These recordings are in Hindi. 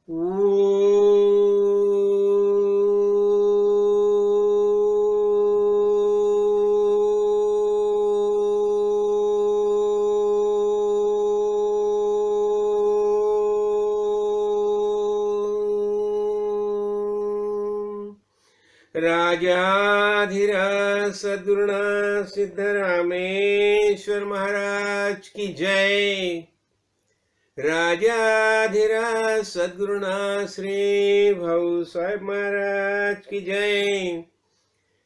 राजाधिराज सद्गुरुनाथ सिद्धरामेश्वर महाराज की जय। राजाधिराज सद्गुरुनाथ श्री भाऊ साहेब महाराज की जय।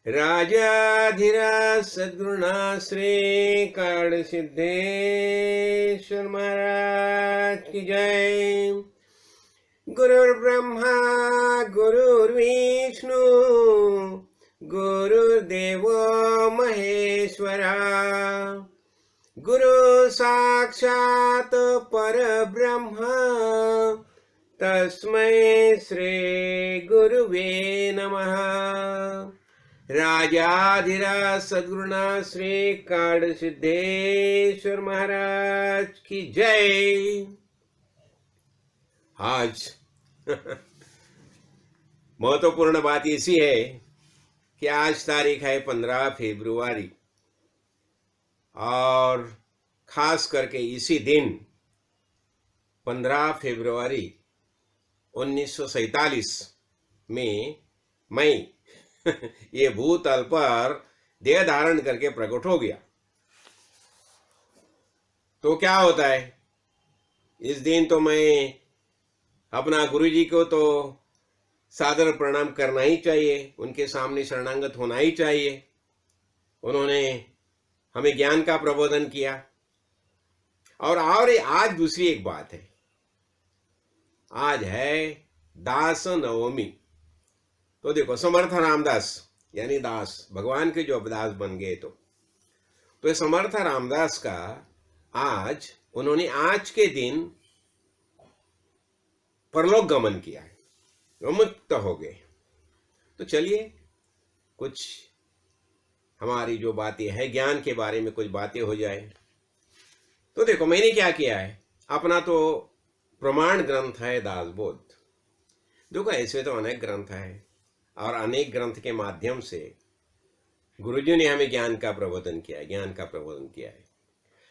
राजाधिराज सद्गुरुनाथ श्री काड़ सिद्धेश्वर महाराज की जय। गुरुर्ब्रह्मा गुरुर्विष्णु गुरुर्देव महेश्वरा गुरु साक्षात परब्रह्म तस्मै श्री गुरुवे नमः। राजाधिराज सद्गुरुनाथ श्री काड़ सिद्धेश्वर महाराज की जय। आज महत्वपूर्ण बात ऐसी है कि आज तारीख है 15 फरवरी और खास करके इसी दिन 15 फरवरी 1947 में मैं ये भूतल पर देह धारण करके प्रकट हो गया। तो क्या होता है, इस दिन तो मैं अपना गुरुजी को तो सादर प्रणाम करना ही चाहिए, उनके सामने शरणागत होना ही चाहिए। उन्होंने हमें ज्ञान का प्रबोधन किया। और आज दूसरी एक बात है, आज है दास नवमी। तो देखो, समर्थ रामदास यानी दास, भगवान के जो दास बन गए, तो समर्थ रामदास का आज उन्होंने आज के दिन परलोक गमन किया है, वो मुक्त हो गए। तो चलिए कुछ हमारी जो बातें हैं ज्ञान के बारे में कुछ बातें हो जाए। तो देखो, मैंने क्या किया है, अपना तो प्रमाण ग्रंथ है दासबोध। देखो, ऐसे तो अनेक ग्रंथ है और अनेक ग्रंथ के माध्यम से गुरुजी ने हमें ज्ञान का प्रबोधन किया है,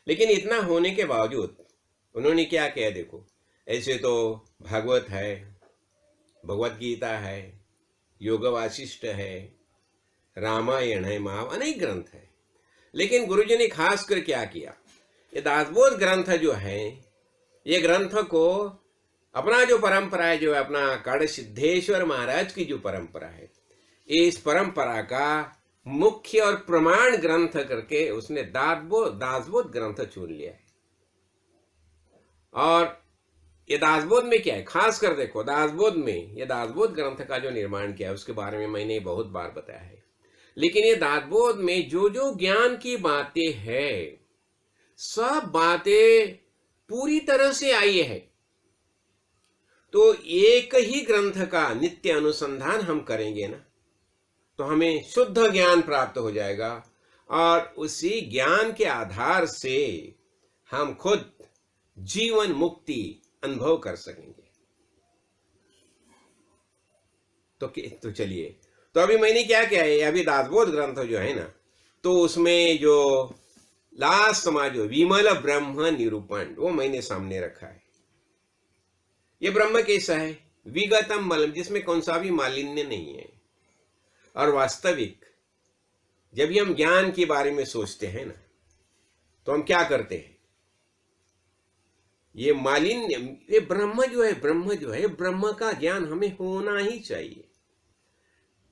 लेकिन इतना होने के बावजूद उन्होंने क्या किया, देखो, ऐसे तो भागवत है, भगवत गीता है, योग वासिष्ठ है, रामायण है, अनेक ग्रंथ है। लेकिन गुरुजी ने खास कर क्या किया, ये दासबोध ग्रंथ जो है, ये ग्रंथ को अपना जो परंपरा है, जो अपना काड़ सिद्धेश्वर महाराज की जो परंपरा है, इस परंपरा का मुख्य और प्रमाण ग्रंथ करके उसने दासबोध ग्रंथ चुन लिया है। और ये दासबोध में क्या है, खास कर देखो, दासबोध में ये दासबोध ग्रंथ का जो निर्माण किया है उसके बारे में मैंने बहुत बार बताया है। लेकिन ये दासबोध में जो जो ज्ञान की बातें हैं, सब बातें पूरी तरह से आई है। तो एक ही ग्रंथ का नित्य अनुसंधान हम करेंगे ना, तो हमें शुद्ध ज्ञान प्राप्त हो जाएगा और उसी ज्ञान के आधार से हम खुद जीवन मुक्ति अनुभव कर सकेंगे। तो चलिए, तो अभी मैंने क्या किया है, अभी दासबोध ग्रंथ जो है ना, तो उसमें जो लास्ट समाज विमल ब्रह्म निरूपण वो मैंने सामने रखा है। ये ब्रह्म कैसा है, विगतम मलम, जिसमें कौन सा भी मालिन्य नहीं है। और वास्तविक जब भी हम ज्ञान के बारे में सोचते हैं ना, तो हम क्या करते हैं, ये मालिन्य, ये ब्रह्म जो है ब्रह्म का ज्ञान हमें होना ही चाहिए।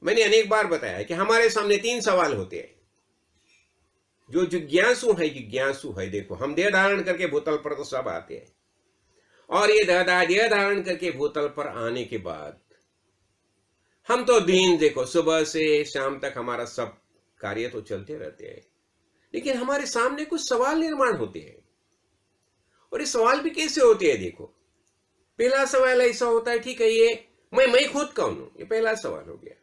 मैंने अनेक बार बताया कि हमारे सामने 3 सवाल होते हैं। जो जिज्ञासु है, देखो, हम देह धारण करके भूतल पर तो सब आते हैं, और ये देह धारण करके भूतल पर आने के बाद हम तो दिन, देखो, सुबह से शाम तक हमारा सब कार्य तो चलते रहते हैं, लेकिन हमारे सामने कुछ सवाल निर्माण होते हैं। और ये सवाल भी कैसे होते हैं, देखो, पहला सवाल ऐसा होता है, ठीक है, ये मैं खुद कौन हूं, ये पहला सवाल हो गया।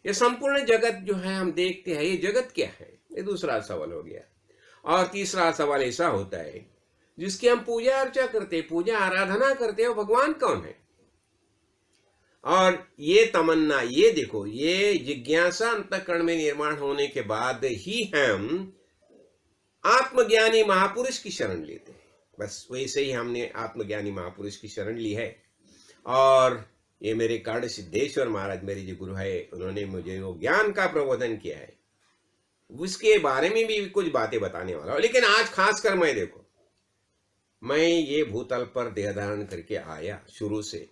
ये संपूर्ण जगत जो है हम देखते हैं, ये जगत क्या है, ये दूसरा सवाल हो गया। और तीसरा सवाल ऐसा होता है, जिसकी हम पूजा अर्चा करते हैं, पूजा आराधना करते हैं, वो भगवान कौन है, और ये तमन्ना, ये देखो, ये जिज्ञासा अंतःकरण में निर्माण होने के बाद ही हम आत्मज्ञानी महापुरुष की शरण लेते हैं। बस वैसे ही हमने आत्मज्ञानी महापुरुष की शरण ली है। और ये मेरे कर्ण सिद्धेश्वर महाराज, मेरे जो गुरु है, उन्होंने मुझे वो ज्ञान का प्रबोधन किया है, उसके बारे में भी कुछ बातें बताने वाला हूं। लेकिन आज खासकर मैं देखो, मैं ये भूतल पर देह धारण करके आया शुरू से,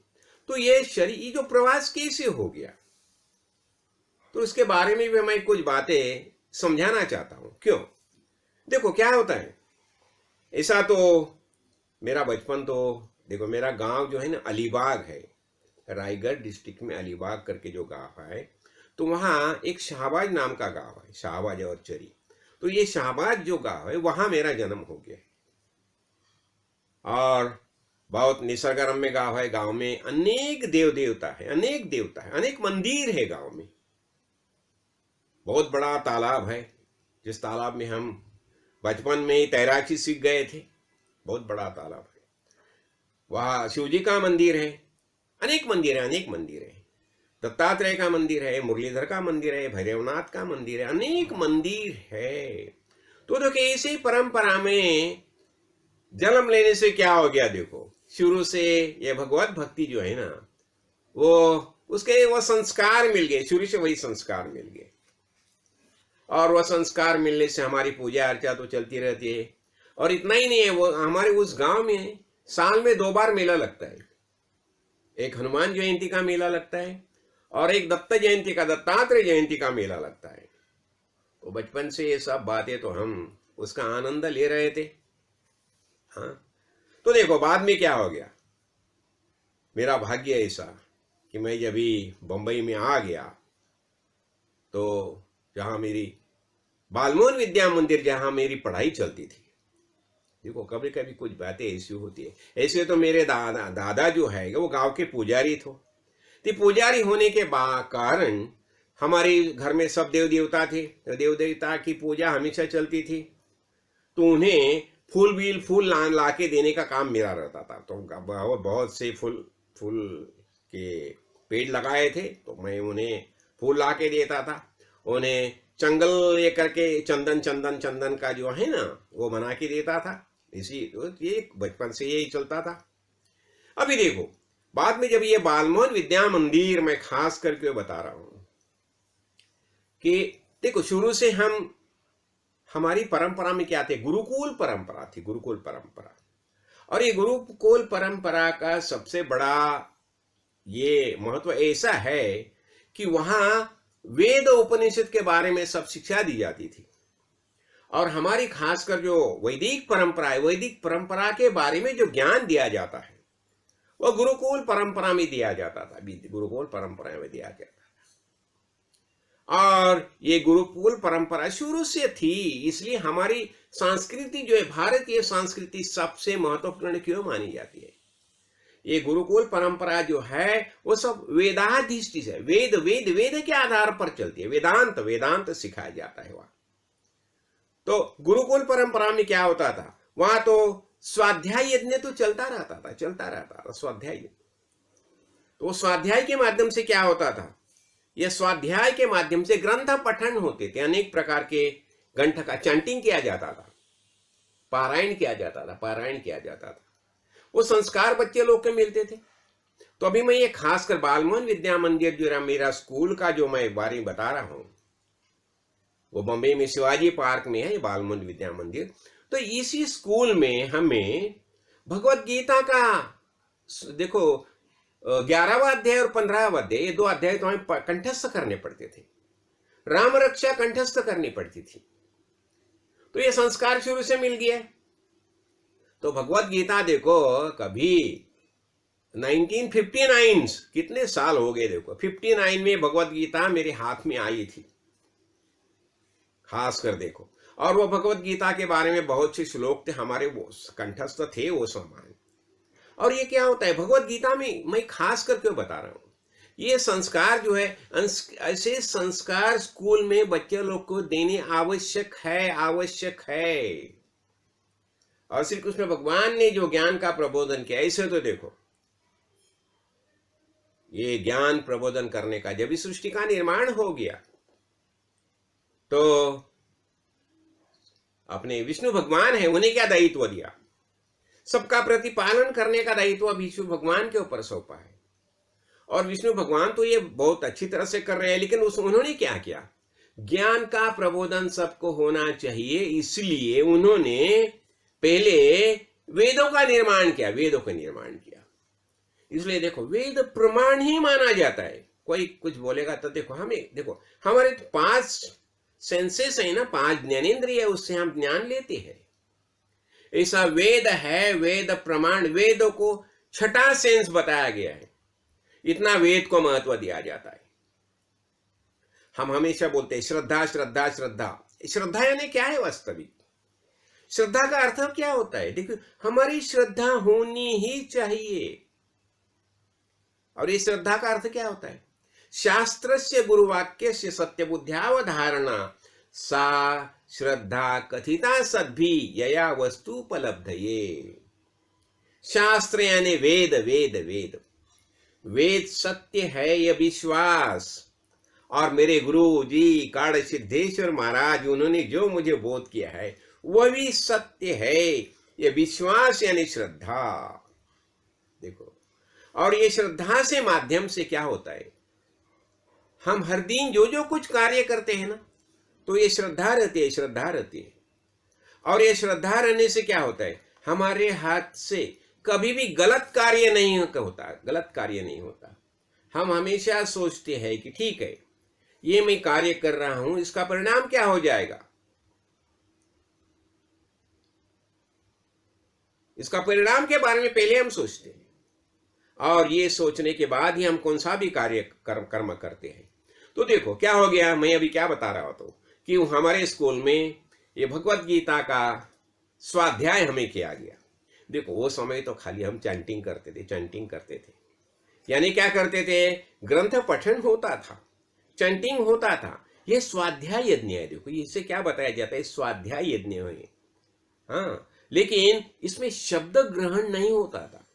तो ये शरीर, ये जो प्रवास कैसे हो गया, तो उसके बारे में भी मैं कुछ बातें समझाना चाहता हूं। क्यों? देखो क्या होता है, ऐसा तो मेरा बचपन तो देखो, मेरा गांव जो है ना अलीबाग है, रायगढ़ डिस्ट्रिक्ट में अलीबाग करके जो गांव है, तो वहां एक शाहबाज नाम का गांव है, शाहबाज और चरी। तो ये शाहबाज जो गांव है, वहां मेरा जन्म हो गया। और बहुत निसर्गरम्य गांव है। गांव में अनेक देव देवता है, अनेक देवता है, अनेक मंदिर है गांव में। बहुत बड़ा तालाब है, जिस तालाब में हम बचपन में ही तैराकी सीख गए थे। बहुत बड़ा तालाब है। वहाँ शिवजी का मंदिर है, अनेक मंदिर है, अनेक मंदिर है। दत्तात्रेय का मंदिर है, मुरलीधर का मंदिर है, भैरवनाथ का मंदिर है, अनेक मंदिर है। तो देखो, ऐसी परंपरा में जन्म लेने से क्या हो गया, देखो शुरू से ये भगवत भक्ति जो है ना, वो उसके वो संस्कार मिल गए, शुरू से वही संस्कार मिल गए। और वह संस्कार मिलने से हमारी पूजा अर्चा तो चलती रहती है। और इतना ही नहीं है, वो हमारे उस गांव में साल में 2 बार मेला लगता है। एक हनुमान जयंती का मेला लगता है और एक दत्त जयंती का, दत्तात्रेय जयंती का मेला लगता है। तो बचपन से ये सब बातें तो हम उसका आनंद ले रहे थे। हाँ, तो देखो बाद में क्या हो गया, मेरा भाग्य ऐसा कि मैं जब भी बंबई में आ गया, तो जहाँ मेरी बालमोहन विद्या मंदिर, जहाँ मेरी पढ़ाई चलती थी। देखो कभी कभी कुछ बातें ऐसी होती है। ऐसे तो मेरे दादा जो है वो गांव के पुजारी थे। तो पुजारी होने के कारण हमारे घर में सब देव देवता थे, तो देव देवता की पूजा हमेशा चलती थी। तो उन्हें फूल ला के देने का काम मेरा रहता था। तो बहुत से फूल के पेड़ लगाए थे, तो मैं उन्हें फूल ला के देता था। उन्हें चंगल ये करके चंदन का जो है ना, वो बना के देता था। इसी तो ये बचपन से यही चलता था। अभी देखो बाद में जब ये बालमोहन विद्या मंदिर, मैं खास करके बता रहा हूं कि देखो शुरू से हमारी परंपरा में क्या थे, गुरुकुल परंपरा थी, गुरुकुल परंपरा। और ये गुरुकुल परंपरा का सबसे बड़ा ये महत्व ऐसा है कि वहां वेद उपनिषद के बारे में सब शिक्षा दी जाती थी। और हमारी खासकर जो वैदिक परंपरा है, वैदिक परंपरा के बारे में जो ज्ञान दिया जाता है, वो गुरुकुल परंपरा में दिया जाता था, गुरुकुल परंपरा में दिया जाता था। और ये गुरुकुल परंपरा शुरू से थी, इसलिए हमारी संस्कृति जो है, भारतीय संस्कृति सबसे महत्वपूर्ण क्यों मानी जाती है। ये गुरुकुल परंपरा जो है वो सब वेदाधिष्ठित है। वेद के आधार पर चलती है। वेदांत सिखाया जाता है वहां। तो गुरुकुल परंपरा में क्या होता था, वहां तो स्वाध्याय यज्ञ तो चलता रहता था स्वाध्याय। तो स्वाध्याय के माध्यम से क्या होता था, यह स्वाध्याय के माध्यम से ग्रंथ पठन होते थे। अनेक प्रकार के ग्रंथ का चैंटिंग किया जाता था, पारायण किया जाता था। वो संस्कार बच्चे लोग के मिलते थे। तो अभी मैं ये खासकर बालमोहन विद्या मंदिर जो मेरा स्कूल का जो मैं बारे में बता रहा हूं, वो बम्बई में शिवाजी पार्क में है, बालमोहन विद्या मंदिर। तो इसी स्कूल में हमें भगवत गीता का देखो 11वां अध्याय और 15वां अध्याय, ये 2 अध्याय तो हमें कंठस्थ करने पड़ते थे। राम रक्षा कंठस्थ करनी पड़ती थी। तो ये संस्कार शुरू से मिल गया। तो भगवत गीता देखो कभी 1959, कितने साल हो गए देखो, 59 में भगवत गीता मेरे हाथ में आई थी, खास कर देखो। और वो भगवत गीता के बारे में बहुत से श्लोक थे हमारे, वो कंठस्थ थे, वो सम्मान। और ये क्या होता है भगवत गीता में, मैं खास कर क्यों बता रहा हूं, ये संस्कार जो है, ऐसे संस्कार स्कूल में बच्चे लोग को देने आवश्यक है। और श्री कृष्ण भगवान ने जो ज्ञान का प्रबोधन किया, ऐसे तो देखो ये ज्ञान प्रबोधन करने का। जब इस सृष्टि का निर्माण हो गया तो अपने विष्णु भगवान है, उन्हें क्या दायित्व दिया? सबका प्रतिपालन करने का दायित्व विष्णु भगवान के ऊपर सौंपा है। और विष्णु भगवान तो ये बहुत अच्छी तरह से कर रहे हैं, लेकिन उन्होंने क्या किया? ज्ञान का प्रबोधन सबको होना चाहिए, इसलिए उन्होंने पहले वेदों का निर्माण किया, वेदों का निर्माण किया। इसलिए देखो, वेद प्रमाण ही माना जाता है। कोई कुछ बोलेगा तो देखो, हमारे 5 सेंसेस है ना, 5 ज्ञानेंद्रिय, उससे हम ज्ञान लेते हैं। ऐसा वेद है, वेद प्रमाण, वेदों को 6ठा सेंस बताया गया है, इतना वेद को महत्व दिया जाता है। हम हमेशा बोलते हैं श्रद्धा श्रद्धा श्रद्धा। श्रद्धा यानी क्या है? वास्तविक श्रद्धा का अर्थ क्या होता है? देखो, हमारी श्रद्धा होनी ही चाहिए। और इस श्रद्धा का अर्थ क्या होता है? शास्त्रस्य गुरुवाक्यस्य सत्यबुद्ध्यावधारणा सा श्रद्धा कथिता सद्भि यया वस्तुपलब्धये। शास्त्र यानी वेद, वेद वेद वेद सत्य है, यह विश्वास। और मेरे गुरु जी काड़ सिद्धेश्वर महाराज, उन्होंने जो मुझे बोध किया है वह भी सत्य है, यह विश्वास यानी श्रद्धा। देखो, और ये श्रद्धा से माध्यम से क्या होता है? हम हर दिन जो जो कुछ कार्य करते हैं ना, तो ये श्रद्धा रहती है, श्रद्धा रहती है। और ये श्रद्धा रहने से क्या होता है? हमारे हाथ से कभी भी गलत कार्य नहीं होता, गलत कार्य नहीं होता। हम हमेशा सोचते हैं कि ठीक है, ये मैं कार्य कर रहा हूं, इसका परिणाम क्या हो जाएगा, इसका परिणाम के बारे में पहले हम सोचते हैं। और ये सोचने के बाद ही हम कौन सा भी कार्य कर्म करते हैं। तो देखो क्या हो गया, मैं अभी क्या बता रहा था कि हमारे स्कूल में ये भगवत गीता का स्वाध्याय हमें किया गया। देखो, वो समय तो खाली हम चैंटिंग करते थे, चैंटिंग करते थे। यानी क्या करते थे? ग्रंथ पठन होता था, चैंटिंग होता था। ये स्वाध्याय यज्ञ है। देखो, इससे क्या बताया जाता है? स्वाध्याय यज्ञ है। हाँ, लेकिन इसमें शब्द ग्रहण नहीं होता था।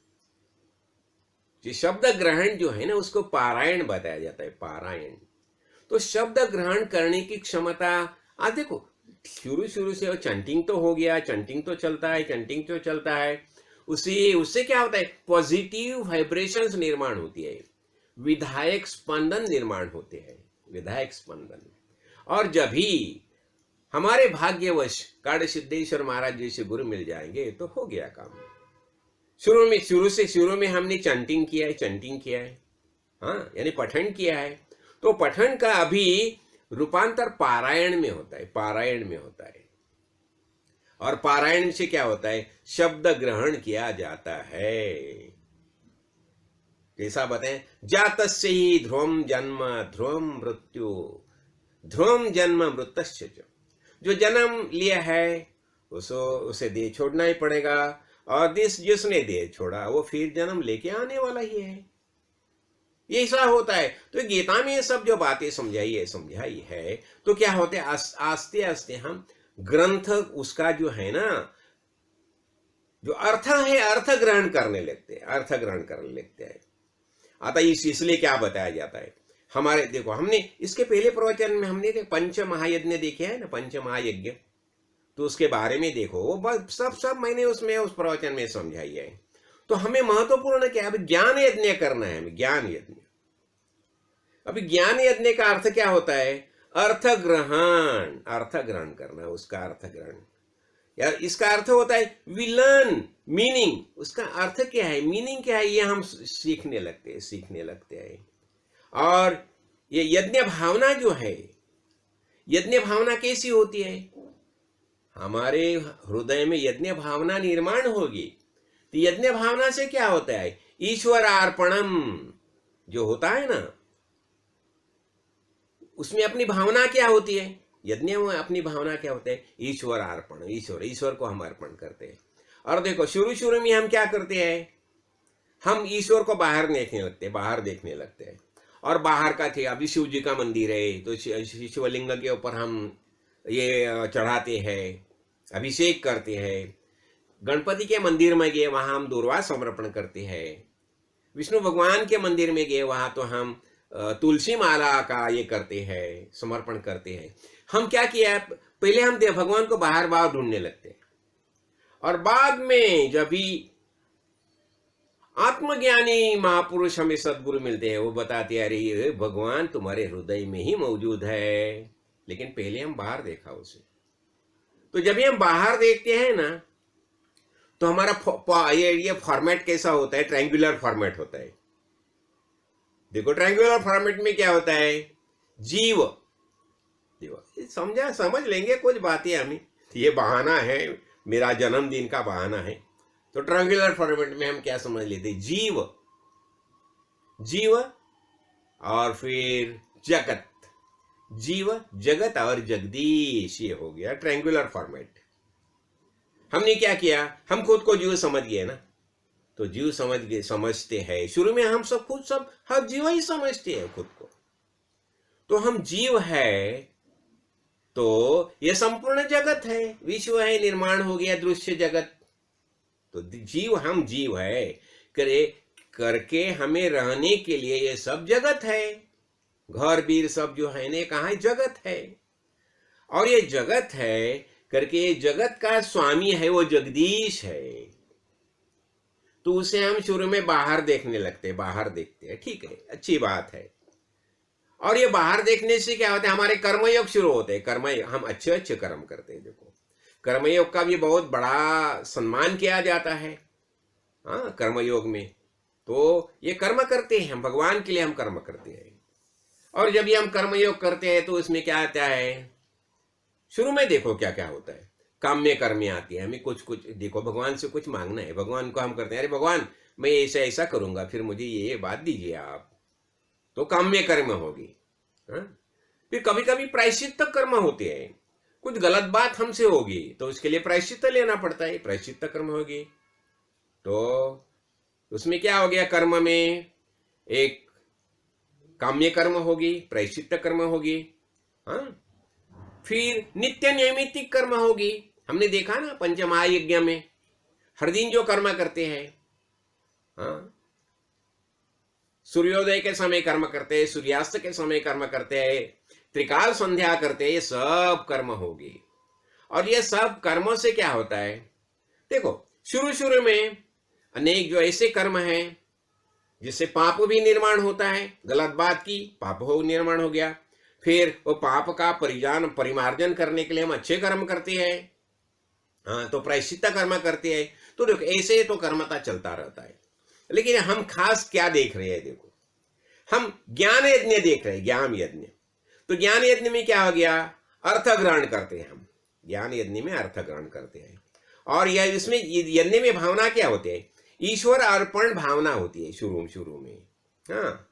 ये शब्द ग्रहण जो है ना, उसको पारायण बताया जाता है, पारायण। तो शब्द ग्रहण करने की क्षमता, आज देखो, शुरू से चैंटिंग तो हो गया, चैंटिंग तो चलता है, चैंटिंग तो चलता है। उससे क्या होता है? पॉजिटिव वाइब्रेशंस निर्माण होती है, विधायक स्पंदन निर्माण होते हैं, विधायक स्पंदन। और जब भी हमारे भाग्यवश काड़ सिद्धेश्वर महाराज जैसे गुरु मिल जाएंगे तो हो गया काम। शुरू में हमने चैंटिंग किया है, चैंटिंग किया है, हाँ, यानी पठन किया है। तो पठन का अभी रूपांतर पारायण में होता है, पारायण में होता है। और पारायण से क्या होता है? शब्द ग्रहण किया जाता है। कैसा बताएं? जातस्य ही ध्रुवम जन्म ध्रुवम मृत्यु, ध्रुवम जन्म मृतस्य। जो जन्म लिया है उसे देह छोड़ना ही पड़ेगा, और जिसने देह छोड़ा वो फिर जन्म लेके आने वाला ही है। ये ऐसा होता है। तो गीता में ये सब जो बातें समझाई है, तो क्या होते हैं? आस्ते आस्ते हम ग्रंथ उसका जो है ना, जो अर्थ है, अर्थ ग्रहण करने लगते हैं, अर्थ ग्रहण करने लगते हैं। आता इसलिए क्या बताया जाता है? हमारे देखो, हमने इसके पहले प्रवचन में हमने पंच महायज्ञ देखे है ना, पंच महायज्ञ, तो उसके बारे में देखो, वो सब मैंने उसमें उस प्रवचन में समझाई है। तो हमें महत्वपूर्ण क्या है? ज्ञान यज्ञ करना है, हमें ज्ञान यज्ञ। अभी ज्ञान यज्ञ का अर्थ क्या होता है? अर्थ ग्रहण, अर्थ ग्रहण करना, उसका अर्थ ग्रहण। यार, इसका अर्थ होता है विलन, मीनिंग। उसका अर्थ क्या है, मीनिंग क्या है, ये हम सीखने लगते हैं। और ये यज्ञ भावना जो है, यज्ञ भावना कैसी होती है? हमारे हृदय में यज्ञ भावना निर्माण होगी। तो यज्ञ भावना से क्या होता है? ईश्वरार्पणम जो होता है ना, उसमें अपनी भावना क्या होती है? यज्ञ में अपनी भावना क्या होता है? ईश्वरार्पण, ईश्वर को हम अर्पण करते हैं। और देखो, शुरू में हम क्या करते हैं? हम ईश्वर को बाहर देखने लगते हैं। और बाहर का थे, अभी शिव जी का मंदिर है तो शिवलिंग के ऊपर हम ये चढ़ाते हैं, अभिषेक करते हैं। गणपति के मंदिर में गए, वहां हम दूर्वा समर्पण करते हैं। विष्णु भगवान के मंदिर में गए, वहां तो हम तुलसी माला का ये करते हैं, समर्पण करते हैं। हम क्या किया, पहले हम भगवान को बाहर बाहर ढूंढने लगते हैं, और बाद में जब भी आत्मज्ञानी महापुरुष हमें सदगुरु मिलते हैं, वो बताते हैं, अरे भगवान तुम्हारे हृदय में ही मौजूद है, लेकिन पहले हम बाहर देखा उसे। तो जब हम बाहर देखते हैं ना, तो हमारा ये फॉर्मेट कैसा होता है, ट्रायंगुलर फॉर्मेट होता है। देखो ट्रायंगुलर फॉर्मेट में क्या होता है, जीव, देखो समझ लेंगे कुछ बातें हमें, ये बहाना है, मेरा जन्मदिन का बहाना है। तो ट्रायंगुलर फॉर्मेट में हम क्या समझ लेते, जीव, जीव और फिर जगत, जीव जगत और जगदीश, ये हो गया ट्रायंगुलर फॉर्मेट। हमने क्या किया, हम खुद को जीव समझ गए ना, तो जीव समझते हैं, शुरू में हम सब हर जीव ही समझते हैं खुद को। तो हम जीव है, तो ये संपूर्ण जगत है, विश्व है, निर्माण हो गया दृश्य जगत। तो जीव, हम जीव है करके हमें रहने के लिए ये सब जगत है, घर बीर सब जो है ने कहा जगत है। और ये जगत है करके ये जगत का स्वामी है, वो जगदीश है। तो उसे हम शुरू में बाहर देखने लगते हैं, बाहर देखते हैं, ठीक है, अच्छी बात है। और ये बाहर देखने से क्या होता है, हमारे कर्मयोग शुरू होते हैं, हम अच्छे अच्छे कर्म करते हैं। देखो कर्मयोग का भी बहुत बड़ा सम्मान किया जाता है, हाँ, कर्मयोग में। तो ये कर्म करते हैं हम, भगवान के लिए हम कर्म करते हैं। और जब ये हम कर्मयोग करते हैं तो उसमें क्या आता है, शुरू में देखो क्या क्या होता है, काम्य कर्म आती है, हमें कुछ देखो भगवान से कुछ मांगना है, भगवान को हम करते हैं, अरे भगवान मैं ऐसा ऐसा करूंगा, फिर मुझे ये बात दीजिए आप, तो काम्य कर्म होगी। फिर कभी कभी प्रायश्चित कर्म होते हैं, कुछ गलत बात हमसे होगी तो उसके लिए प्रायश्चित लेना पड़ता है, प्रायश्चित कर्म होगी। तो उसमें क्या हो गया, कर्म में एक काम्य कर्म होगी, प्रायश्चित कर्म होगी, हाँ। फिर नित्य नैमित्तिक कर्म होगी, हमने देखा ना पंचमहायज्ञ में हर दिन जो कर्म करते हैं, हाँ, सूर्योदय के समय कर्म करते हैं, सूर्यास्त के समय कर्म करते हैं, त्रिकाल संध्या करते हैं, ये सब कर्म होगी। और ये सब कर्मों से क्या होता है, देखो शुरू में अनेक जो ऐसे कर्म हैं जिससे पाप भी निर्माण होता है, गलत बात की पाप हो निर्माण हो गया, फिर वो पाप का परिमार्जन करने के लिए हम अच्छे कर्म करते हैं, हाँ, तो प्रायश्चित कर्म करते हैं। तो देखो ऐसे तो कर्मता चलता रहता है। लेकिन हम खास क्या देख रहे हैं, देखो हम ज्ञान यज्ञ देख रहे हैं, ज्ञान यज्ञ। तो ज्ञान यज्ञ में क्या हो गया, अर्थ ग्रहण करते हैं हम, ज्ञान यज्ञ में अर्थ ग्रहण करते हैं। और यह इसमें यज्ञ में भावना क्या होती है, ईश्वर अर्पण भावना होती है शुरू में, हाँ।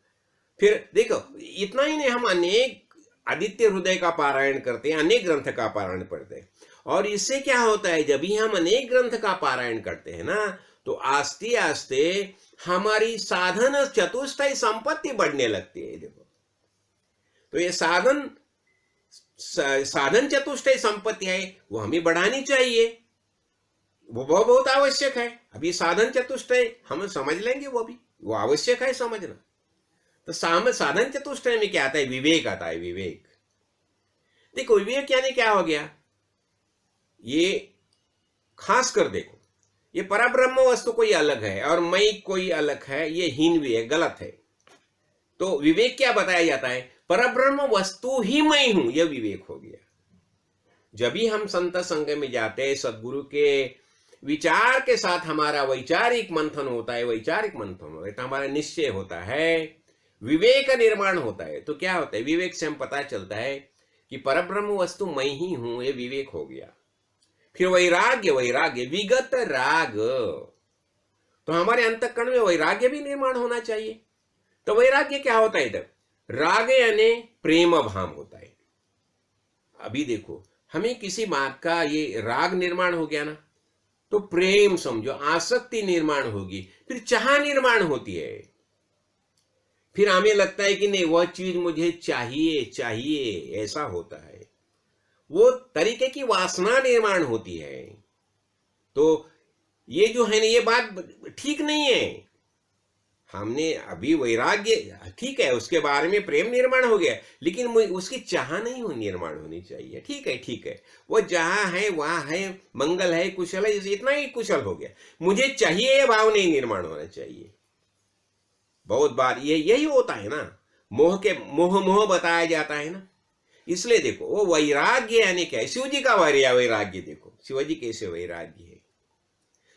फिर देखो इतना ही नहीं, हम अनेक आदित्य हृदय का पारायण करते हैं, अनेक ग्रंथ का पारायण पढ़ते हैं। और इससे क्या होता है, जब भी हम अनेक ग्रंथ का पारायण करते हैं ना, तो आस्ते आस्ते हमारी साधन चतुष्टय संपत्ति बढ़ने लगती है। देखो तो ये साधन चतुष्टय संपत्ति है, वो हमें बढ़ानी चाहिए, वो बहुत आवश्यक है। अभी साधन चतुष्टय हम समझ लेंगे, वो आवश्यक है समझना। तो साधन चतुष्टय में क्या आता है, विवेक आता है, विवेक। देखो विवेक यानी क्या हो गया, ये खास कर देखो, ये परब्रह्म वस्तु कोई अलग है और मैं कोई अलग है, ये हीन भी है, गलत है। तो विवेक क्या बताया जाता है, परब्रह्म वस्तु ही मैं हूं, यह विवेक हो गया। जब भी हम संत संग में जाते हैं, सदगुरु के विचार के साथ हमारा वैचारिक मंथन होता है, तो हमारा निश्चय होता है, विवेक निर्माण होता है। तो क्या होता है, विवेक से हम पता चलता है कि परब्रह्म वस्तु मैं ही हूं, ये विवेक हो गया। फिर वैराग्य, विगत राग, तो हमारे अंतःकरण में वैराग्य भी निर्माण होना चाहिए। तो वैराग्य क्या होता है, इधर राग यानी प्रेम भाव होता है। अभी देखो हमें किसी बात का ये राग निर्माण हो गया ना, तो प्रेम समझो, आसक्ति निर्माण होगी, फिर चाह निर्माण होती है, फिर हमें लगता है कि नहीं वह चीज मुझे चाहिए, ऐसा होता है, वो तरीके की वासना निर्माण होती है। तो ये जो है ना, ये बात ठीक नहीं है। हमने अभी वैराग्य, ठीक है, उसके बारे में प्रेम निर्माण हो गया, लेकिन उसकी चाह नहीं हो निर्माण होनी चाहिए। ठीक है, ठीक है, वो जहाँ है वहाँ है, मंगल है, कुशल है, इतना ही कुशल हो गया, मुझे चाहिए ये भाव नहीं निर्माण होना चाहिए। बहुत बार ये यही होता है ना, मोह के मोह बताया जाता है ना। इसलिए देखो वो वैराग्य यानी क्या है, शिव जी का वैराग्य देखो, शिवजी कैसे वैराग्य है,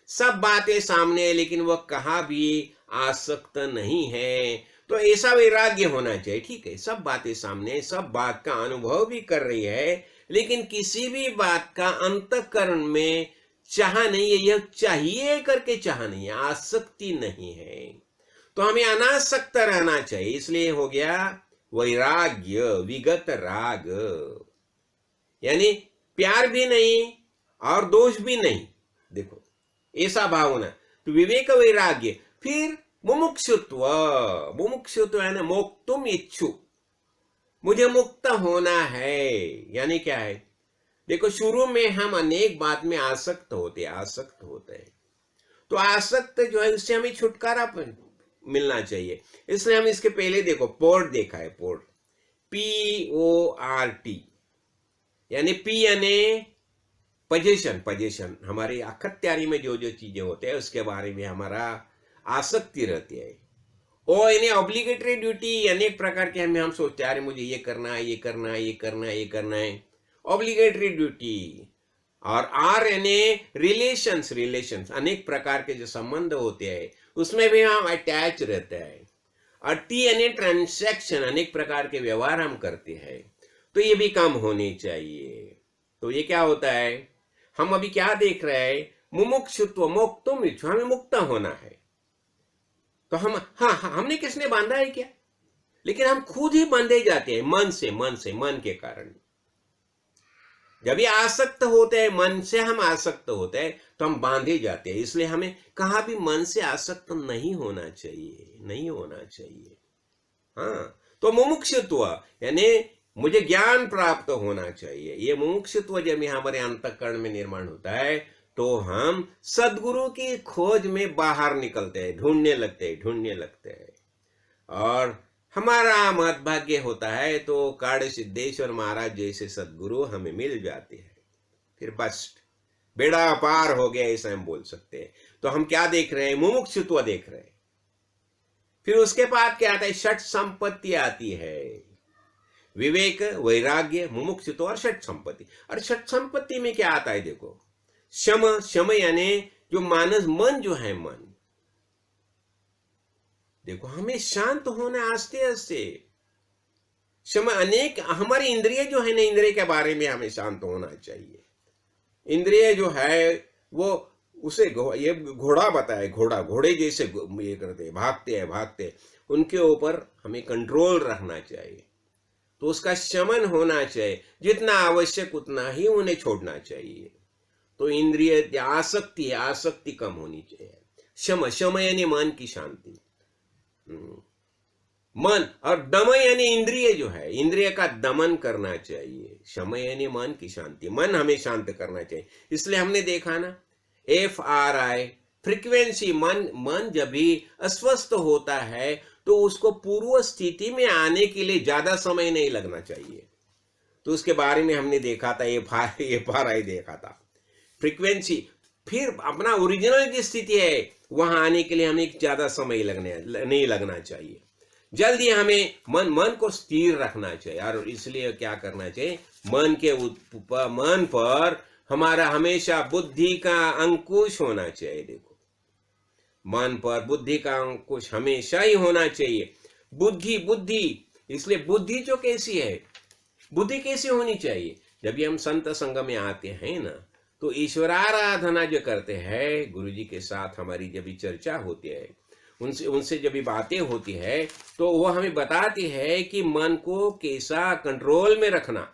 सब बातें सामने है लेकिन वह कहाँ भी आसक्त नहीं है, तो ऐसा वैराग्य होना चाहिए। ठीक है, सब बातें सामने, सब बात का अनुभव भी कर रही है, लेकिन किसी भी बात का अंतःकरण में चाह नहीं है, यह चाहिए करके चाह नहीं है, आसक्ति नहीं है, तो हमें अनासक्त रहना चाहिए। इसलिए हो गया वैराग्य, विगत राग, यानी प्यार भी नहीं और दोष भी नहीं, देखो ऐसा भावना, तो विवेक वैराग्य। फिर मुमुक्षुत्व, मुमुक्षुत्व यानी मोक्तुम इच्छु, मुझे मुक्त होना है, यानी क्या है, देखो शुरू में हम अनेक बात में आसक्त होते हैं, तो आसक्त जो है उससे हमें छुटकारा मिलना चाहिए। इसलिए हम इसके पहले देखो पोर्ट देखा है, पोर्ट PORT, यानी पी यानी पोजीशन, हमारी अखत्यारी में जो जो चीजें होते हैं उसके बारे में हमारा आसक्ति रहती है। ओ यानी ऑब्लिगेटरी ड्यूटी, यानी एक प्रकार के हम सोचते हैं अरे मुझे ये करना है, ये करना है, ये करना है, ये करना है, ऑब्लिगेटरी ड्यूटी। और आर यानी रिलेशंस, अनेक प्रकार के जो संबंध होते हैं उसमें भी हम अटैच रहते हैं। और टी यानी ट्रांसैक्शन, अनेक प्रकार के व्यवहार हम करते हैं, तो ये भी कम होने चाहिए। तो ये क्या होता है, हम अभी क्या देख रहे हैं, मुमुक्षुत्व, मोक्तुम इच्छु, हमें मुक्त होना है। तो हम हमने किसने बांधा है क्या, लेकिन हम खुद ही बंधे जाते हैं मन के कारण। जब ये आसक्त होते हैं, मन से हम आसक्त होते हैं तो हम बांधे जाते हैं। इसलिए हमें कहाँ भी मन से आसक्त नहीं होना चाहिए। हाँ, तो मुमुक्षुत्व यानी मुझे ज्ञान प्राप्त होना चाहिए। ये मुमुक्षुत्व जब हमारे अंतःकरण में निर्माण होता है तो हम सद्गुरु की खोज में बाहर निकलते हैं, ढूंढने लगते हैं। और हमारा महत्भाग्य होता है तो काड़ सिद्धेश्वर महाराज जैसे सद्गुरु हमें मिल जाते हैं, फिर बस बेड़ा पार हो गया, ऐसा हम बोल सकते हैं। तो हम क्या देख रहे हैं, मुमुक्षुत्व देख रहे हैं। फिर उसके बाद क्या आता है, षट संपत्ति आती है, विवेक, वैराग्य, मुमुक्षुत्व और षट संपत्ति। और षट संपत्ति में क्या आता है, देखो शम यानी जो मानस मन जो है, मन देखो हमें शांत होना आस्ते आस्ते। शम अनेक हमारी इंद्रिय जो है ना, इंद्रिय के बारे में हमें शांत होना चाहिए। इंद्रिय जो है वो उसे ये घोड़ा बताए, घोड़े जैसे ये करते भागते, उनके ऊपर हमें कंट्रोल रखना चाहिए। तो उसका शमन होना चाहिए, जितना आवश्यक उतना ही उन्हें छोड़ना चाहिए। तो इंद्रिय आसक्ति कम होनी चाहिए। शम यानी मन की शांति, मन, और दम यानी इंद्रिय जो है, इंद्रिय का दमन करना चाहिए। शम यानी मन की शांति, मन हमें शांत करना चाहिए। इसलिए हमने देखा ना, FRI फ्रीक्वेंसी, मन जब भी अस्वस्थ होता है तो उसको पूर्व स्थिति में आने के लिए ज्यादा समय नहीं लगना चाहिए। तो उसके बारे में हमने देखा था, FRI देखा था, फ्रीक्वेंसी। फिर अपना ओरिजिनल की स्थिति है वहां आने के लिए हमें ज्यादा समय नहीं लगना चाहिए। जल्दी हमें मन को स्थिर रखना चाहिए। और इसलिए क्या करना चाहिए, मन पर हमारा हमेशा बुद्धि का अंकुश होना चाहिए। देखो मन पर बुद्धि का अंकुश हमेशा ही होना चाहिए। बुद्धि, इसलिए बुद्धि जो कैसी है, बुद्धि कैसी होनी चाहिए, जब हम संत संग में आते हैं ना, तो ईश्वराराधना जो करते हैं, गुरु जी के साथ हमारी जब चर्चा होती है, उनसे जब बातें होती है, तो वो हमें बताती है कि मन को कैसा कंट्रोल में रखना,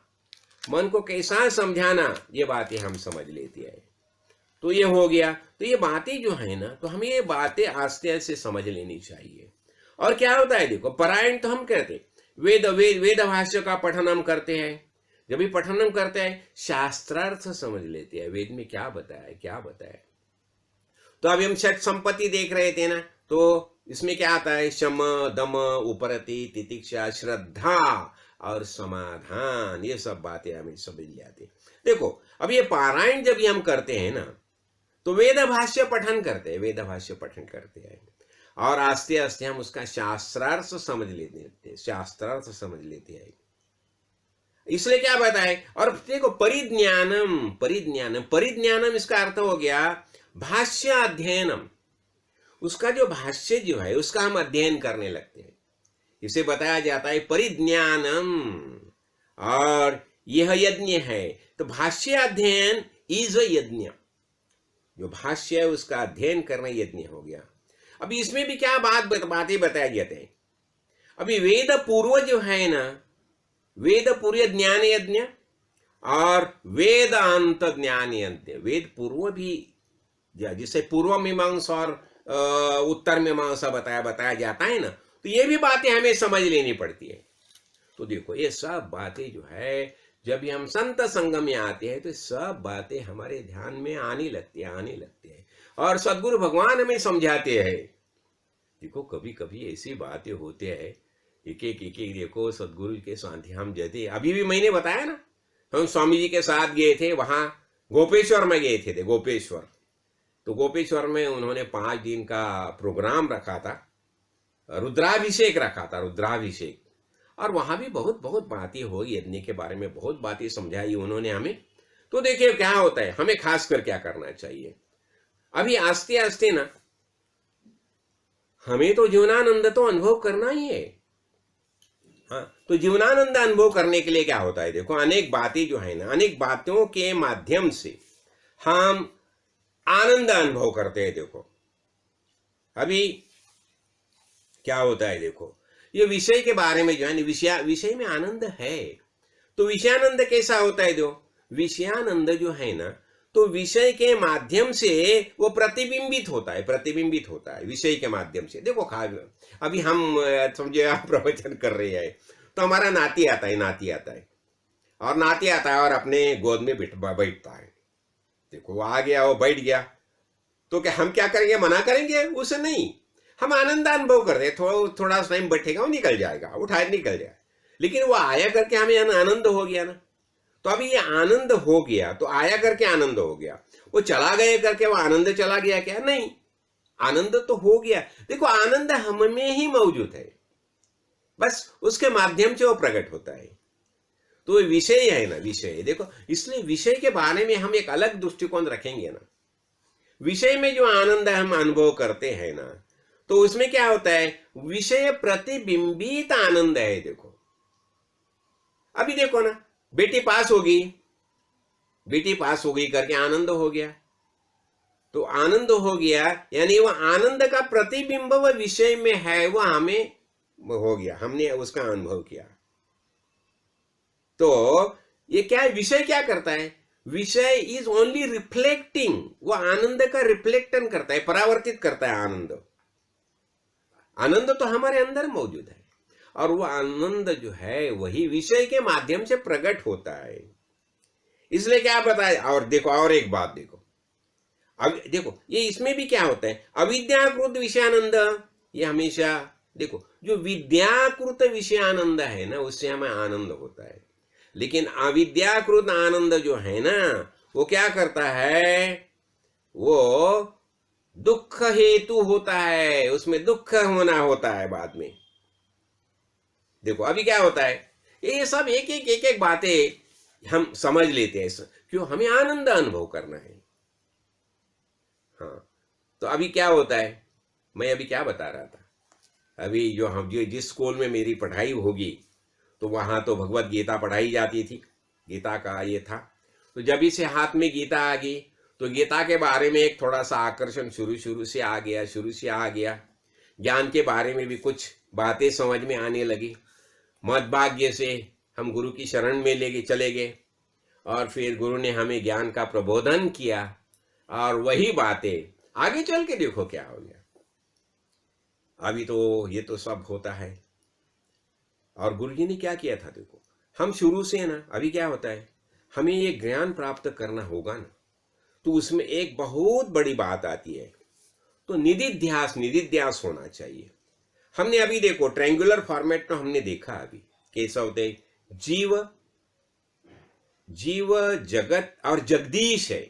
मन को कैसा समझाना, ये बातें हम समझ लेते हैं। तो ये हो गया। तो ये बातें जो है ना, तो हमें ये बातें आस्ते आस्ते समझ लेनी चाहिए। और क्या होता है, देखो पारायण तो हम कहते हैं, वेद भाष्य का पठन हम करते हैं। जब भी पठन करते हैं शास्त्रार्थ समझ लेते हैं, वेद में क्या बताया। तो अभी हम षट संपत्ति देख रहे थे ना, तो इसमें क्या आता है? शम दम उपरति तितिक्षा श्रद्धा और समाधान, ये सब बातें हमें समझ जाती। देखो अब ये पारायण जब हम करते हैं ना, तो वेद भाष्य पठन करते हैं, वेद भाष्य पठन करते हैं, और आस्ते आस्ते हम उसका शास्त्रार्थ समझ लेते हैं, शास्त्रार्थ समझ लेते हैं। इसलिए क्या बताए? और देखो परिज्ञानम, परिज्ञानम, परिज्ञानम इसका अर्थ हो गया भाष्य अध्ययनम। उसका जो भाष्य जो है उसका हम अध्ययन करने लगते हैं, इसे बताया जाता है परिज्ञानम। और यह यज्ञ है, तो भाष्य अध्ययन इज अ यज्ञ। जो भाष्य है उसका अध्ययन करना यज्ञ हो गया। अभी इसमें भी क्या बातें बताई जाते हैं? अभी वेद पूर्व जो है ना, वेद पूर्व ज्ञान यज्ञ और वेदांत ज्ञान यज्ञ। वेद पूर्व भी, जिसे पूर्व मीमांसा और उत्तर मीमांसा बताया जाता है ना, तो ये भी बातें हमें समझ लेनी पड़ती है। तो देखो ये सब बातें जो है, जब भी हम संत संगम में आते हैं तो सब बातें हमारे ध्यान में आने लगती है और सदगुरु भगवान हमें समझाते हैं। देखो कभी कभी ऐसी बातें होती है, एक एक देखो सदगुरु के साथ हम जाते, अभी भी मैंने बताया ना, हम स्वामी जी के साथ गए थे, वहां गोपेश्वर में गए थे गोपेश्वर। तो गोपेश्वर में उन्होंने 5 दिन का प्रोग्राम रखा था, रुद्राभिषेक रखा था, रुद्राभिषेक। और वहां भी बहुत बहुत बातें हुई यज्ञ के बारे में, बहुत बातें समझाई उन्होंने हमें। तो देखिए क्या होता है, हमें खास कर क्या करना चाहिए। अभी आस्ते आस्ते ना हमें तो जीवनानंद तो अनुभव करना ही है। हाँ, तो जीवनानंद अनुभव करने के लिए क्या होता है? देखो अनेक बातें जो है ना, अनेक बातों के माध्यम से हम आनंद अनुभव करते हैं। देखो अभी क्या होता है, देखो ये विषय के बारे में जो है ना, विषय में आनंद है। तो विषयानंद कैसा होता है? जो विषयानंद जो है ना, तो विषय के माध्यम से वो प्रतिबिंबित होता है विषय के माध्यम से। देखो अभी हम समझे आप प्रवचन कर रहे हैं, तो हमारा नाती आता है और अपने गोद में बैठता है। देखो वो आ गया, वो बैठ गया, तो क्या हम क्या करेंगे? मना करेंगे? उसे नहीं, हम आनंद अनुभव कर रहे हैं। थोड़ा टाइम बैठेगा, वो निकल जाएगा, उठाए निकल जाए, लेकिन वो आया करके हमें आनंद हो गया ना। तो अभी ये आनंद हो गया, तो आया करके आनंद हो गया, वो चला गया करके वो आनंद चला गया क्या? नहीं, आनंद तो हो गया। देखो आनंद हम में ही मौजूद है, बस उसके माध्यम से वो प्रकट होता है। तो विषय है ना, विषय देखो, इसलिए विषय के बारे में हम एक अलग दृष्टिकोण रखेंगे ना। विषय में जो आनंद हम अनुभव करते हैं ना, तो उसमें क्या होता है? विषय प्रतिबिंबित आनंद है। देखो अभी देखो ना, बेटी पास होगी करके आनंद हो गया, तो आनंद हो गया यानी वो आनंद का प्रतिबिंब वो विषय में है, वो हमें हो गया, हमने उसका अनुभव किया। तो ये क्या है? विषय क्या करता है? विषय इज ओनली रिफ्लेक्टिंग, वो आनंद का रिफ्लेक्टन करता है, परावर्तित करता है आनंद। आनंद तो हमारे अंदर मौजूद है, और वो आनंद जो है वही विषय के माध्यम से प्रकट होता है। इसलिए क्या बताए? और देखो और एक बात देखो, अब देखो ये इसमें भी क्या होता है? अविद्याकृत विषयानंद, ये हमेशा देखो जो विद्याकृत विषयानंद है ना, उससे हमें आनंद होता है। लेकिन अविद्याकृत आनंद जो है ना, वो क्या करता है? वो दुख हेतु होता है, उसमें दुख होना होता है बाद में। देखो अभी क्या होता है, ये सब एक एक बातें हम समझ लेते हैं, क्यों? हमें आनंद अनुभव करना है। हाँ, तो अभी क्या होता है, मैं अभी क्या बता रहा था, अभी जो जिस स्कूल में मेरी पढ़ाई होगी, तो वहां तो भगवत गीता पढ़ाई जाती थी, गीता का ये था। तो जब इसे हाथ में गीता आ गई, तो गीता के बारे में एक थोड़ा सा आकर्षण शुरू से आ गया। ज्ञान के बारे में भी कुछ बातें समझ में आने लगी। मदभाग्य से हम गुरु की शरण में चले गए, और फिर गुरु ने हमें ज्ञान का प्रबोधन किया, और वही बातें आगे चल के देखो क्या हो गया। अभी तो ये तो सब होता है। और गुरु जी ने क्या किया था? देखो हम शुरू से ना, अभी क्या होता है, हमें ये ज्ञान प्राप्त करना होगा ना, तो उसमें एक बहुत बड़ी बात आती है, तो निधिध्यास निधिध्यास होना चाहिए। हमने अभी देखो ट्रायंगुलर फॉर्मेट में हमने देखा अभी कैसा होते जीव, जीव जगत और जगदीश है।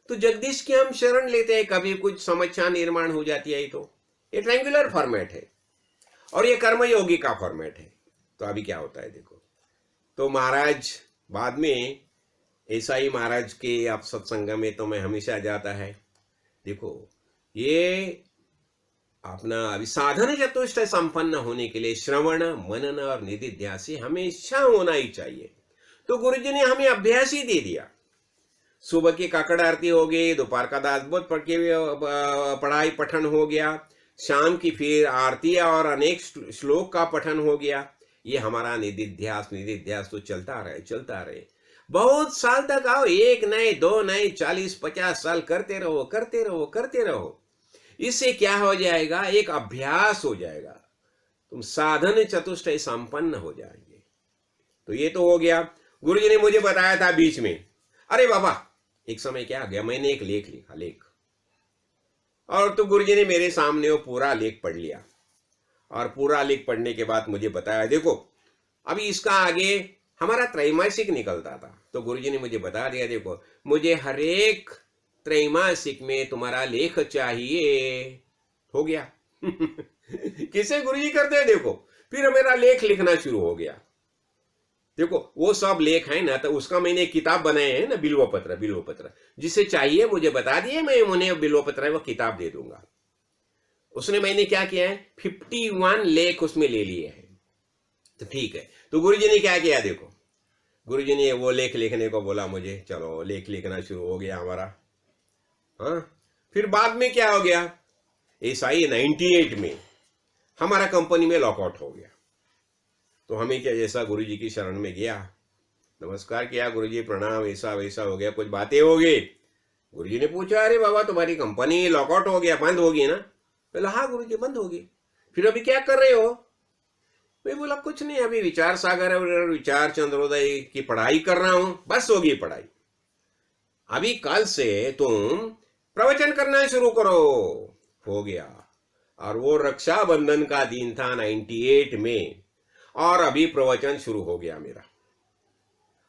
तो जगदीश की हम शरण लेते हैं, कभी कुछ समस्या निर्माण हो जाती है तो ये ट्रायंगुलर फॉर्मेट है, और ये कर्मयोगी का फॉर्मेट है। तो अभी क्या होता है देखो, तो महाराज बाद में ऐसा ही महाराज के आप सत्संग में तो मैं हमेशा जाता है। देखो ये अपना अभी साधन चतुष्टय संपन्न होने के लिए श्रवण मनन और निधिध्यास हमेशा होना ही चाहिए। तो गुरुजी ने हमें अभ्यास ही दे दिया। सुबह की काकड़ आरती हो गई, दोपहर का दासबोध पढ़ के पढ़ाई पठन हो गया, शाम की फिर आरती और अनेक श्लोक का पठन हो गया। ये हमारा निधिध्यास निधिध्यास तो चलता रहे बहुत साल तक आओ, एक नहीं दो नहीं 40-50 साल करते रहो। इससे क्या हो जाएगा, एक अभ्यास हो जाएगा, तुम साधन चतुष्टय संपन्न हो जाएंगे। तो ये तो हो गया। गुरुजी ने मुझे बताया था बीच में, अरे बाबा एक समय क्या गया, मैंने एक लेख लिखा और तो गुरुजी ने मेरे सामने वो पूरा लेख पढ़ लिया, और पूरा लेख पढ़ने के बाद मुझे बताया देखो अभी इसका आगे हमारा त्रैमासिक निकलता था। तो गुरुजी ने मुझे बता दिया देखो मुझे हर एक त्रैमासिक में तुम्हारा लेख चाहिए। हो गया किसे गुरुजी करते हैं देखो, फिर मेरा लेख लिखना शुरू हो गया। देखो वो सब लेख है ना, तो उसका मैंने एक किताब बनाए है ना, बिल्वपत्र जिसे चाहिए मुझे बता दिए, मैं उन्हें बिल्वपत्र वो किताब दे दूंगा। उसने मैंने क्या किया है 51 लेख उसमें ले लिए हैं। तो ठीक है, तो गुरुजी ने क्या किया देखो, गुरुजी ने वो लेख लिखने को बोला मुझे, चलो लेख लिखना शुरू हो गया हमारा। हाँ फिर बाद में क्या हो गया, ऐसा ही 98 में हमारा कंपनी में लॉकआउट हो गया। तो हमें क्या, जैसा गुरुजी की शरण में गया, नमस्कार किया, गुरुजी प्रणाम, ऐसा वैसा हो गया, कुछ बातें हो गई। गुरुजी ने पूछा अरे बाबा तुम्हारी कंपनी लॉकआउट हो गया, बंद होगी ना? बोला हाँ गुरुजी बंद होगी। फिर अभी क्या कर रहे हो? मैं बोला कुछ नहीं, अभी विचार सागर और विचार चंद्रोदय की पढ़ाई कर रहा हूं, बस होगी पढ़ाई। अभी कल से तुम प्रवचन करना शुरू करो। हो गया। और वो रक्षाबंधन का दिन था 98 में, और अभी प्रवचन शुरू हो गया मेरा।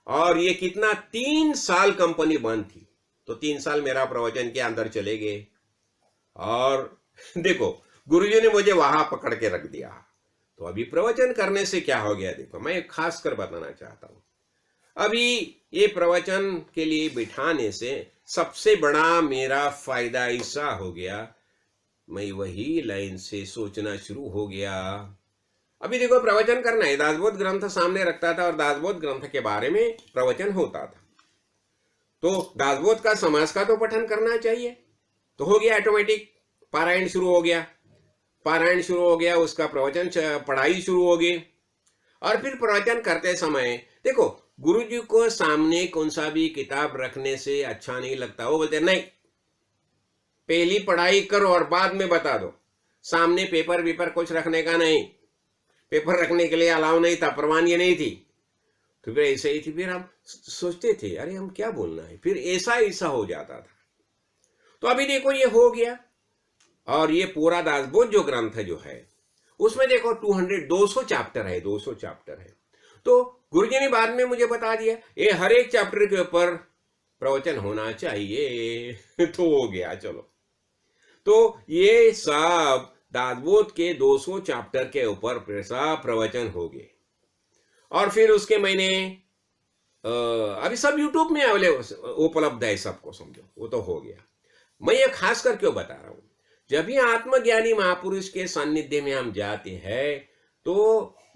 और ये कितना 3 साल कंपनी बंद थी, तो 3 साल मेरा प्रवचन के अंदर चले गए। और देखो गुरुजी ने मुझे वहां पकड़ के रख दिया। तो अभी प्रवचन करने से क्या हो गया देखो, मैं खास कर बताना चाहता हूं। अभी ये प्रवचन के लिए बिठाने से सबसे बड़ा मेरा फायदा ऐसा हो गया, मैं वही लाइन से सोचना शुरू हो गया। अभी देखो प्रवचन करना है, दासबोध ग्रंथ सामने रखता था और दासबोध ग्रंथ के बारे में प्रवचन होता था। तो दासबोध का समास का तो पठन करना चाहिए। तो हो गया ऑटोमेटिक, पारायण शुरू हो गया, उसका प्रवचन पढ़ाई शुरू हो गई। और फिर प्रवचन करते समय देखो गुरुजी को सामने कौन सा भी किताब रखने से अच्छा नहीं लगता। वो बोलते नहीं, पहली पढ़ाई करो और बाद में बता दो। सामने पेपर कुछ रखने का नहीं, पेपर रखने के लिए अलाउ नहीं था, परवानगी नहीं थी। तो फिर ऐसे ही थी, फिर हम सोचते थे अरे हम क्या बोलना है, फिर ऐसा हो जाता था। तो अभी देखो ये हो गया। और ये पूरा दासबोध जो ग्रंथ जो है उसमें देखो 200 चैप्टर है, 200 चैप्टर है। तो गुरुजी ने बाद में मुझे बता दिया ये हर एक चैप्टर के ऊपर प्रवचन होना चाहिए। तो हो गया चलो। तो ये सब दासबोध के 200 चैप्टर के ऊपर सब प्रवचन हो गए। और फिर उसके मैंने अभी सब यूट्यूब में उपलब्ध है, सबको समझो, वो तो हो गया। मैं ये खास कर क्यों बता रहा हूं, जब भी आत्मज्ञानी महापुरुष के सानिध्य में हम जाते हैं तो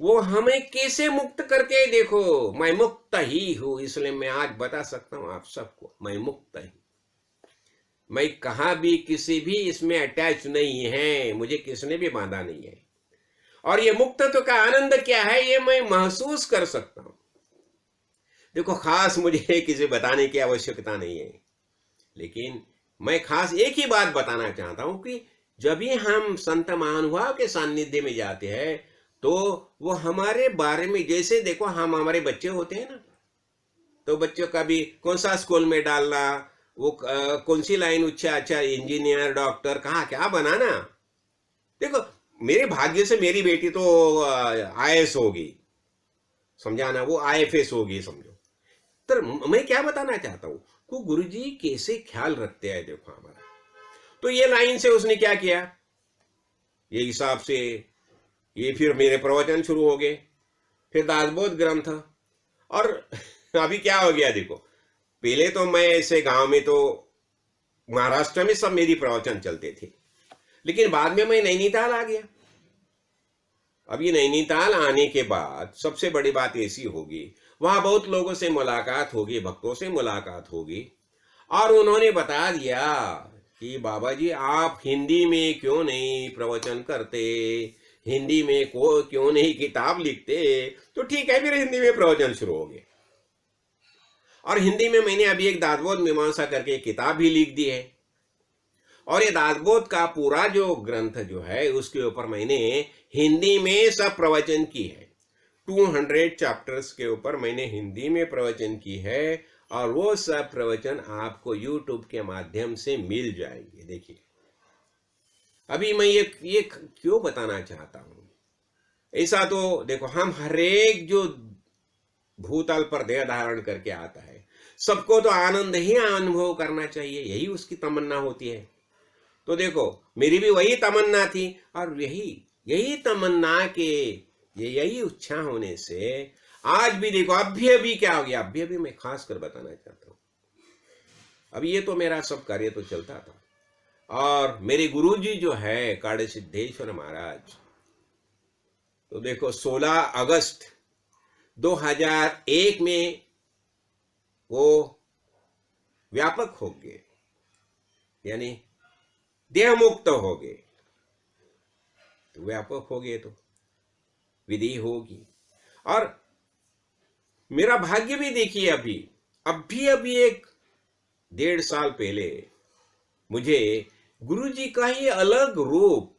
वो हमें कैसे मुक्त करते हैं। देखो मैं मुक्त ही हूं, इसलिए मैं आज बता सकता हूं आप सबको, मैं मुक्त ही। मैं कहा भी किसी भी इसमें अटैच नहीं है, मुझे किसने भी बांधा नहीं है। और ये मुक्तत्व का आनंद क्या है ये मैं महसूस कर सकता हूं। देखो खास मुझे किसी बताने की आवश्यकता नहीं है, लेकिन मैं खास एक ही बात बताना चाहता हूं कि जब भी हम संत महानुभाव के सानिध्य में जाते हैं तो वो हमारे बारे में, जैसे देखो हम हमारे बच्चे होते हैं ना, तो बच्चों का भी कौन सा स्कूल में डालना, वो कौन सी लाइन अच्छा इंजीनियर डॉक्टर कहाँ क्या बनाना। देखो मेरे भाग्य से मेरी बेटी तो IAS होगी, समझाना, वो IFS होगी समझो। तो मैं क्या बताना चाहता हूँ को गुरुजी कैसे ख्याल रखते हैं देखो हमारा। तो ये लाइन से उसने क्या किया, ये हिसाब से ये फिर मेरे प्रवचन शुरू हो गए, फिर दासबोध ग्रंथ। और अभी क्या हो गया देखो, पहले तो मैं ऐसे गांव में तो महाराष्ट्र में सब मेरी प्रवचन चलते थे, लेकिन बाद में मैं नैनीताल आ गया। अभी नैनीताल आने के बाद सबसे बड़ी बात ऐसी होगी, वहां बहुत लोगों से मुलाकात होगी, भक्तों से मुलाकात होगी, और उन्होंने बता दिया कि बाबा जी आप हिंदी में क्यों नहीं प्रवचन करते, हिंदी में को क्यों नहीं किताब लिखते। तो ठीक है, फिर हिंदी में प्रवचन शुरू हो गए। और हिंदी में मैंने अभी एक दासबोध मीमांसा करके किताब भी लिख दी है, और ये दासबोध का पूरा जो ग्रंथ जो है उसके ऊपर मैंने हिंदी में सब प्रवचन की है। 200 चैप्टर्स के ऊपर मैंने हिंदी में प्रवचन की है, और वो सब प्रवचन आपको YouTube के माध्यम से मिल जाएंगे। देखिए अभी मैं ये क्यों बताना चाहता हूं, ऐसा तो देखो हम हरेक जो भूतल पर देह धारण करके आता है सबको तो आनंद ही अनुभव करना चाहिए, यही उसकी तमन्ना होती है। तो देखो मेरी भी वही तमन्ना थी, और यही तमन्ना के यही इच्छा होने से आज भी देखो अभी क्या हो गया, अभी मैं खास कर बताना चाहता हूं। अभी ये तो मेरा सब कार्य तो चलता था, और मेरे गुरुजी जो है काड़े सिद्धेश्वर महाराज, तो देखो 16 अगस्त 2001 में वो व्यापक हो गए, यानी देह मुक्त हो गए। तो व्यापक हो गए तो विधि होगी। और मेरा भाग्य भी देखिए, अभी एक 1.5 साल पहले मुझे गुरुजी का ही अलग रूप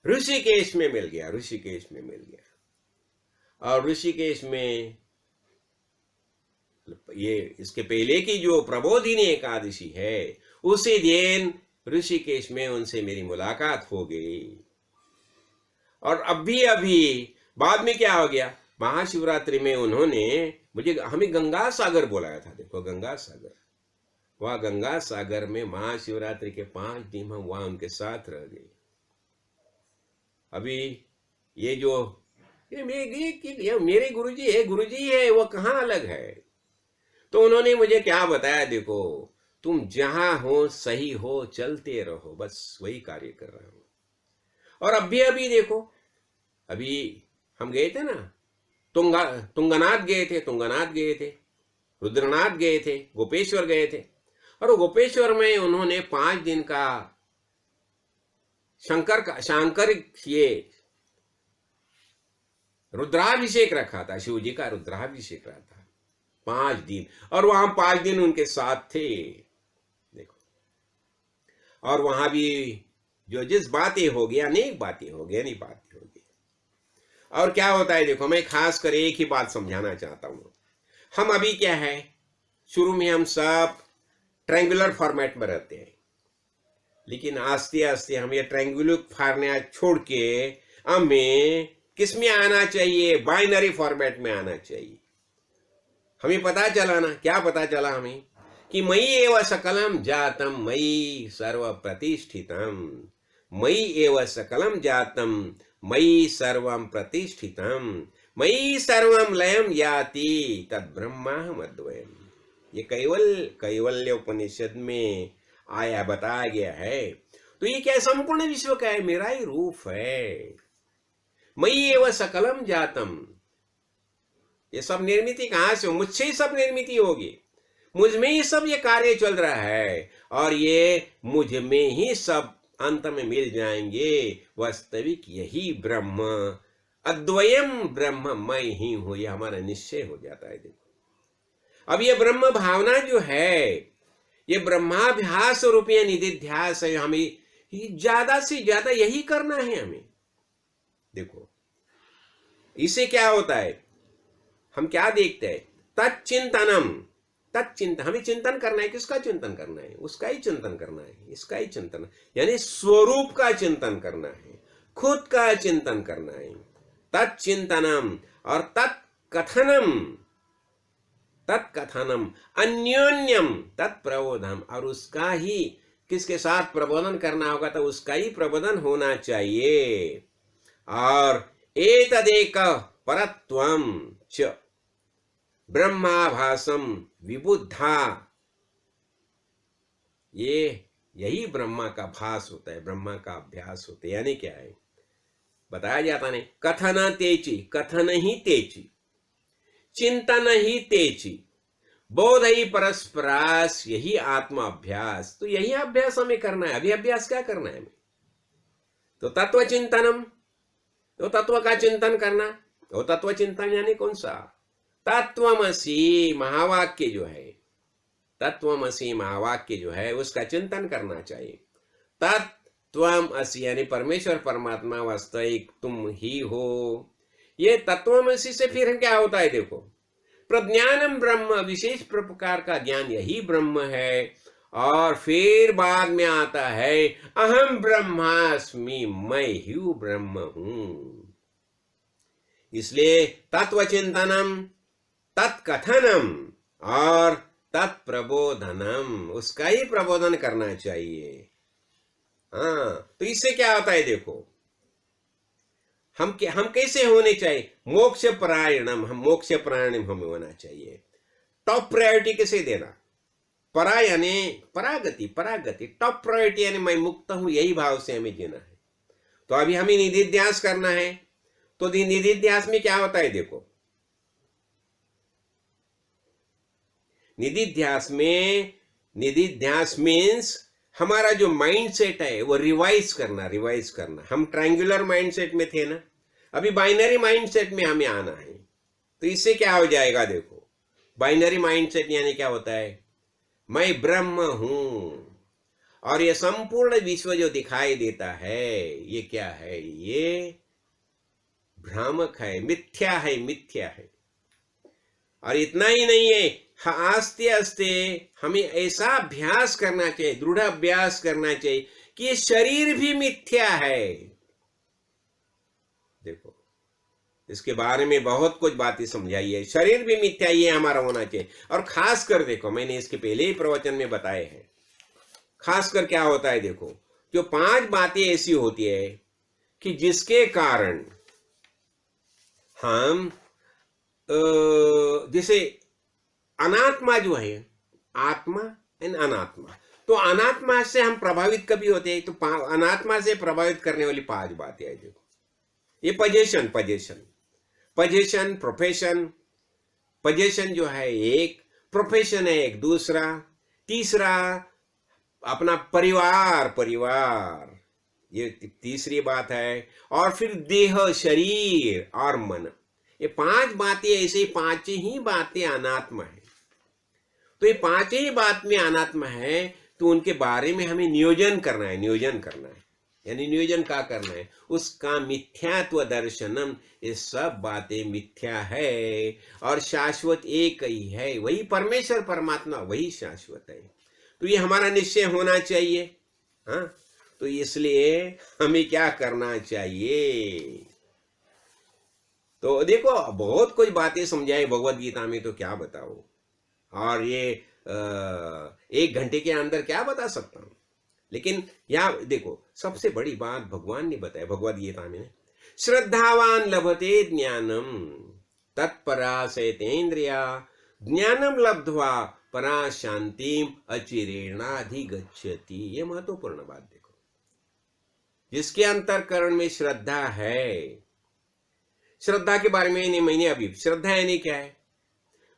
ऋषिकेश में मिल गया। और ऋषिकेश में ये इसके पहले की जो प्रबोधिनी एकादशी है उसी दिन ऋषिकेश में उनसे मेरी मुलाकात हो गई। और अभी बाद में क्या हो गया, महाशिवरात्रि में उन्होंने हमें गंगा सागर बुलाया था। देखो गंगा सागर, वह गंगा सागर में महाशिवरात्रि के 5 दिन हम वहां उनके साथ रह गए। अभी ये मेरे गुरुजी है, वो कहाँ अलग है। तो उन्होंने मुझे क्या बताया, देखो तुम जहां हो सही हो, चलते रहो, बस वही कार्य कर रहा हूं। और अभी देखो, अभी हम गए थे ना, तुंगनाथ गए थे, रुद्रनाथ गए थे, गोपेश्वर गए थे। और गोपेश्वर में उन्होंने 5 दिन का शंकर ये रुद्राभिषेक रखा था, शिव जी का रुद्राभिषेक रखा था 5 दिन, और वहां 5 दिन उनके साथ थे। देखो, और वहां भी जो जिस बातें हो गई, अनेक बातें हो गई। और क्या होता है देखो, मैं खास कर एक ही बात समझाना चाहता हूं। हम अभी क्या है, शुरू में हम सब ट्रायंगुलर फॉर्मेट में रहते हैं, लेकिन आस्ते आस्ते हम ये ट्रायंगुलर फॉर्मेट छोड़ के हमें किस में आना चाहिए, बाइनरी फॉर्मेट में आना चाहिए। हमें पता चला ना, क्या पता चला हमें कि मयि एव सकलम जातम मयि सर्व प्रतिष्ठितम, मयि एव सकलम जातम मयि सर्वम प्रतिष्ठितम, मयि सर्वम लयम याति तद ब्रह्माहम अद्वयम। ये कैवल्य उपनिषद में आया, बताया गया है। तो ये क्या संपूर्ण विश्व का है, मेरा ही रूप है। मयि एव सकलम जातम, ये सब निर्मिति कहां से हो, मुझसे ही सब निर्मिति होगी, मुझ में ही सब ये कार्य चल रहा है, और ये मुझ में ही सब अंत में मिल जाएंगे। वास्तविक यही ब्रह्म, अद्वयम ब्रह्म मैं ही हूं, ये हमारा निश्चय हो जाता है। देखो अब ये ब्रह्म भावना जो है, ये ब्रह्माभ्यास रूपीय निधिध्यास है, हमें ज्यादा से ज्यादा यही करना है हमें। देखो इससे क्या होता है, हम क्या देखते हैं, तच्चिंतनम, तत्चिंतन, हमें चिंतन करना है। किसका चिंतन करना है? उसका ही चिंतन करना है, इसका ही चिंतन, यानी स्वरूप का चिंतन करना है, खुद का चिंतन करना है। तत्चिंतनम और तत्कथनम, तत्कथनम अन्योन्यम तत्प्रबोधम, और उसका ही किसके साथ प्रबोधन करना होगा? तो उसका ही प्रबोधन होना चाहिए। और एतदेक परत्वम च ब्रह्माभासम विबुद्धा, यही ब्रह्मा का भास होता है, ब्रह्मा का अभ्यास होता है। यानी क्या है बताया जाता नहीं, कथन तेची, कथन ही तेची, चिंतन ही तेची, बोध ही परस्परास, यही आत्मा अभ्यास। तो यही अभ्यास हमें करना है। अभी अभ्यास क्या करना है हमें? तो तत्व चिंतनम, तो तत्व का चिंतन करना। वो तत्व चिंतन यानी कौन सा? तत्वमसी महावाक्य जो है, तत्वमसी महावाक्य जो है उसका चिंतन करना चाहिए। तत्वमसी यानी परमेश्वर परमात्मा वास्तविक तुम ही हो। ये तत्वमसी से फिर क्या होता है? देखो, प्रज्ञानम ब्रह्म, विशेष प्रकार का ज्ञान यही ब्रह्म है। और फिर बाद में आता है अहम ब्रह्मास्मि, मैं ही ब्रह्म हूं। इसलिए तत्व चिंतनम, तत्कथनम और तत्प्रबोधनम, उसका ही प्रबोधन करना चाहिए। हाँ, तो इससे क्या होता है? देखो, हम कैसे होने चाहिए? मोक्ष परायणम, हम मोक्ष परायणम हमें होना चाहिए। टॉप प्रायोरिटी किसे देना? परा यानी परागति, परागति, टॉप प्रायोरिटी यानी मैं मुक्त हूं, यही भाव से हमें जीना है। तो अभी हमें निधिध्यास करना है। तो निधिध्यास में क्या होता है? देखो, निधिध्यास में, निधिध्यास मीन्स हमारा जो माइंड सेट है वो रिवाइज करना, रिवाइज करना। हम ट्रायंगुलर माइंड सेट में थे ना, अभी बाइनरी माइंड सेट में हमें आना है। तो इससे क्या हो जाएगा? देखो, बाइनरी माइंड सेट यानी क्या होता है? मैं ब्रह्म हूं, और ये संपूर्ण विश्व जो दिखाई देता है ये क्या है? ये भ्रामक है, मिथ्या है, मिथ्या है। और इतना ही नहीं है, आस्ते आस्ते हमें ऐसा अभ्यास करना चाहिए, दृढ़ अभ्यास करना चाहिए कि ये शरीर भी मिथ्या है। देखो, इसके बारे में बहुत कुछ बातें समझाई है। शरीर भी मिथ्या, ये हमारा होना चाहिए। और खासकर देखो, मैंने इसके पहले ही प्रवचन में बताए हैं, खासकर क्या होता है? देखो, जो 5 बातें ऐसी होती है कि जिसके कारण हम जैसे अनात्मा जो है, आत्मा एंड अनात्मा, तो अनात्मा से हम प्रभावित कभी होते हैं। तो अनात्मा से प्रभावित करने वाली 5 बातें है। देखो, ये possession, possession, possession, profession, possession जो है एक, प्रोफेशन है एक दूसरा, तीसरा अपना परिवार, परिवार ये तीसरी बात है, और फिर देह, शरीर और मन। ये 5 बातें ऐसे, 5 ही बातें अनात्मा है। तो ये 5 ही बात में अनात्मा है, तो उनके बारे में हमें नियोजन करना है, नियोजन करना है। यानी नियोजन क्या करना है? उसका मिथ्यात्व दर्शनम, ये सब बातें मिथ्या है और शाश्वत एक ही है, वही परमेश्वर परमात्मा, वही शाश्वत है। तो ये हमारा निश्चय होना चाहिए। हाँ, तो इसलिए हमें क्या करना चाहिए? तो देखो, बहुत कुछ बातें समझाई भगवत गीता में, तो क्या बताओ। और ये 1 घंटे के अंदर क्या बता सकता हूं। लेकिन यहाँ देखो, सबसे बड़ी बात भगवान ने बताया भगवद गीता में, श्रद्धावान लभते ज्ञानम तत्पराशयतेन्द्रिया ज्ञानम लब्ध्वा परा शांतिम अचिरेणाधिगच्छति। ये महत्वपूर्ण बात देखो, जिसके अंतःकरण में श्रद्धा है। श्रद्धा के बारे में मैंने अभी, श्रद्धा यानी क्या है?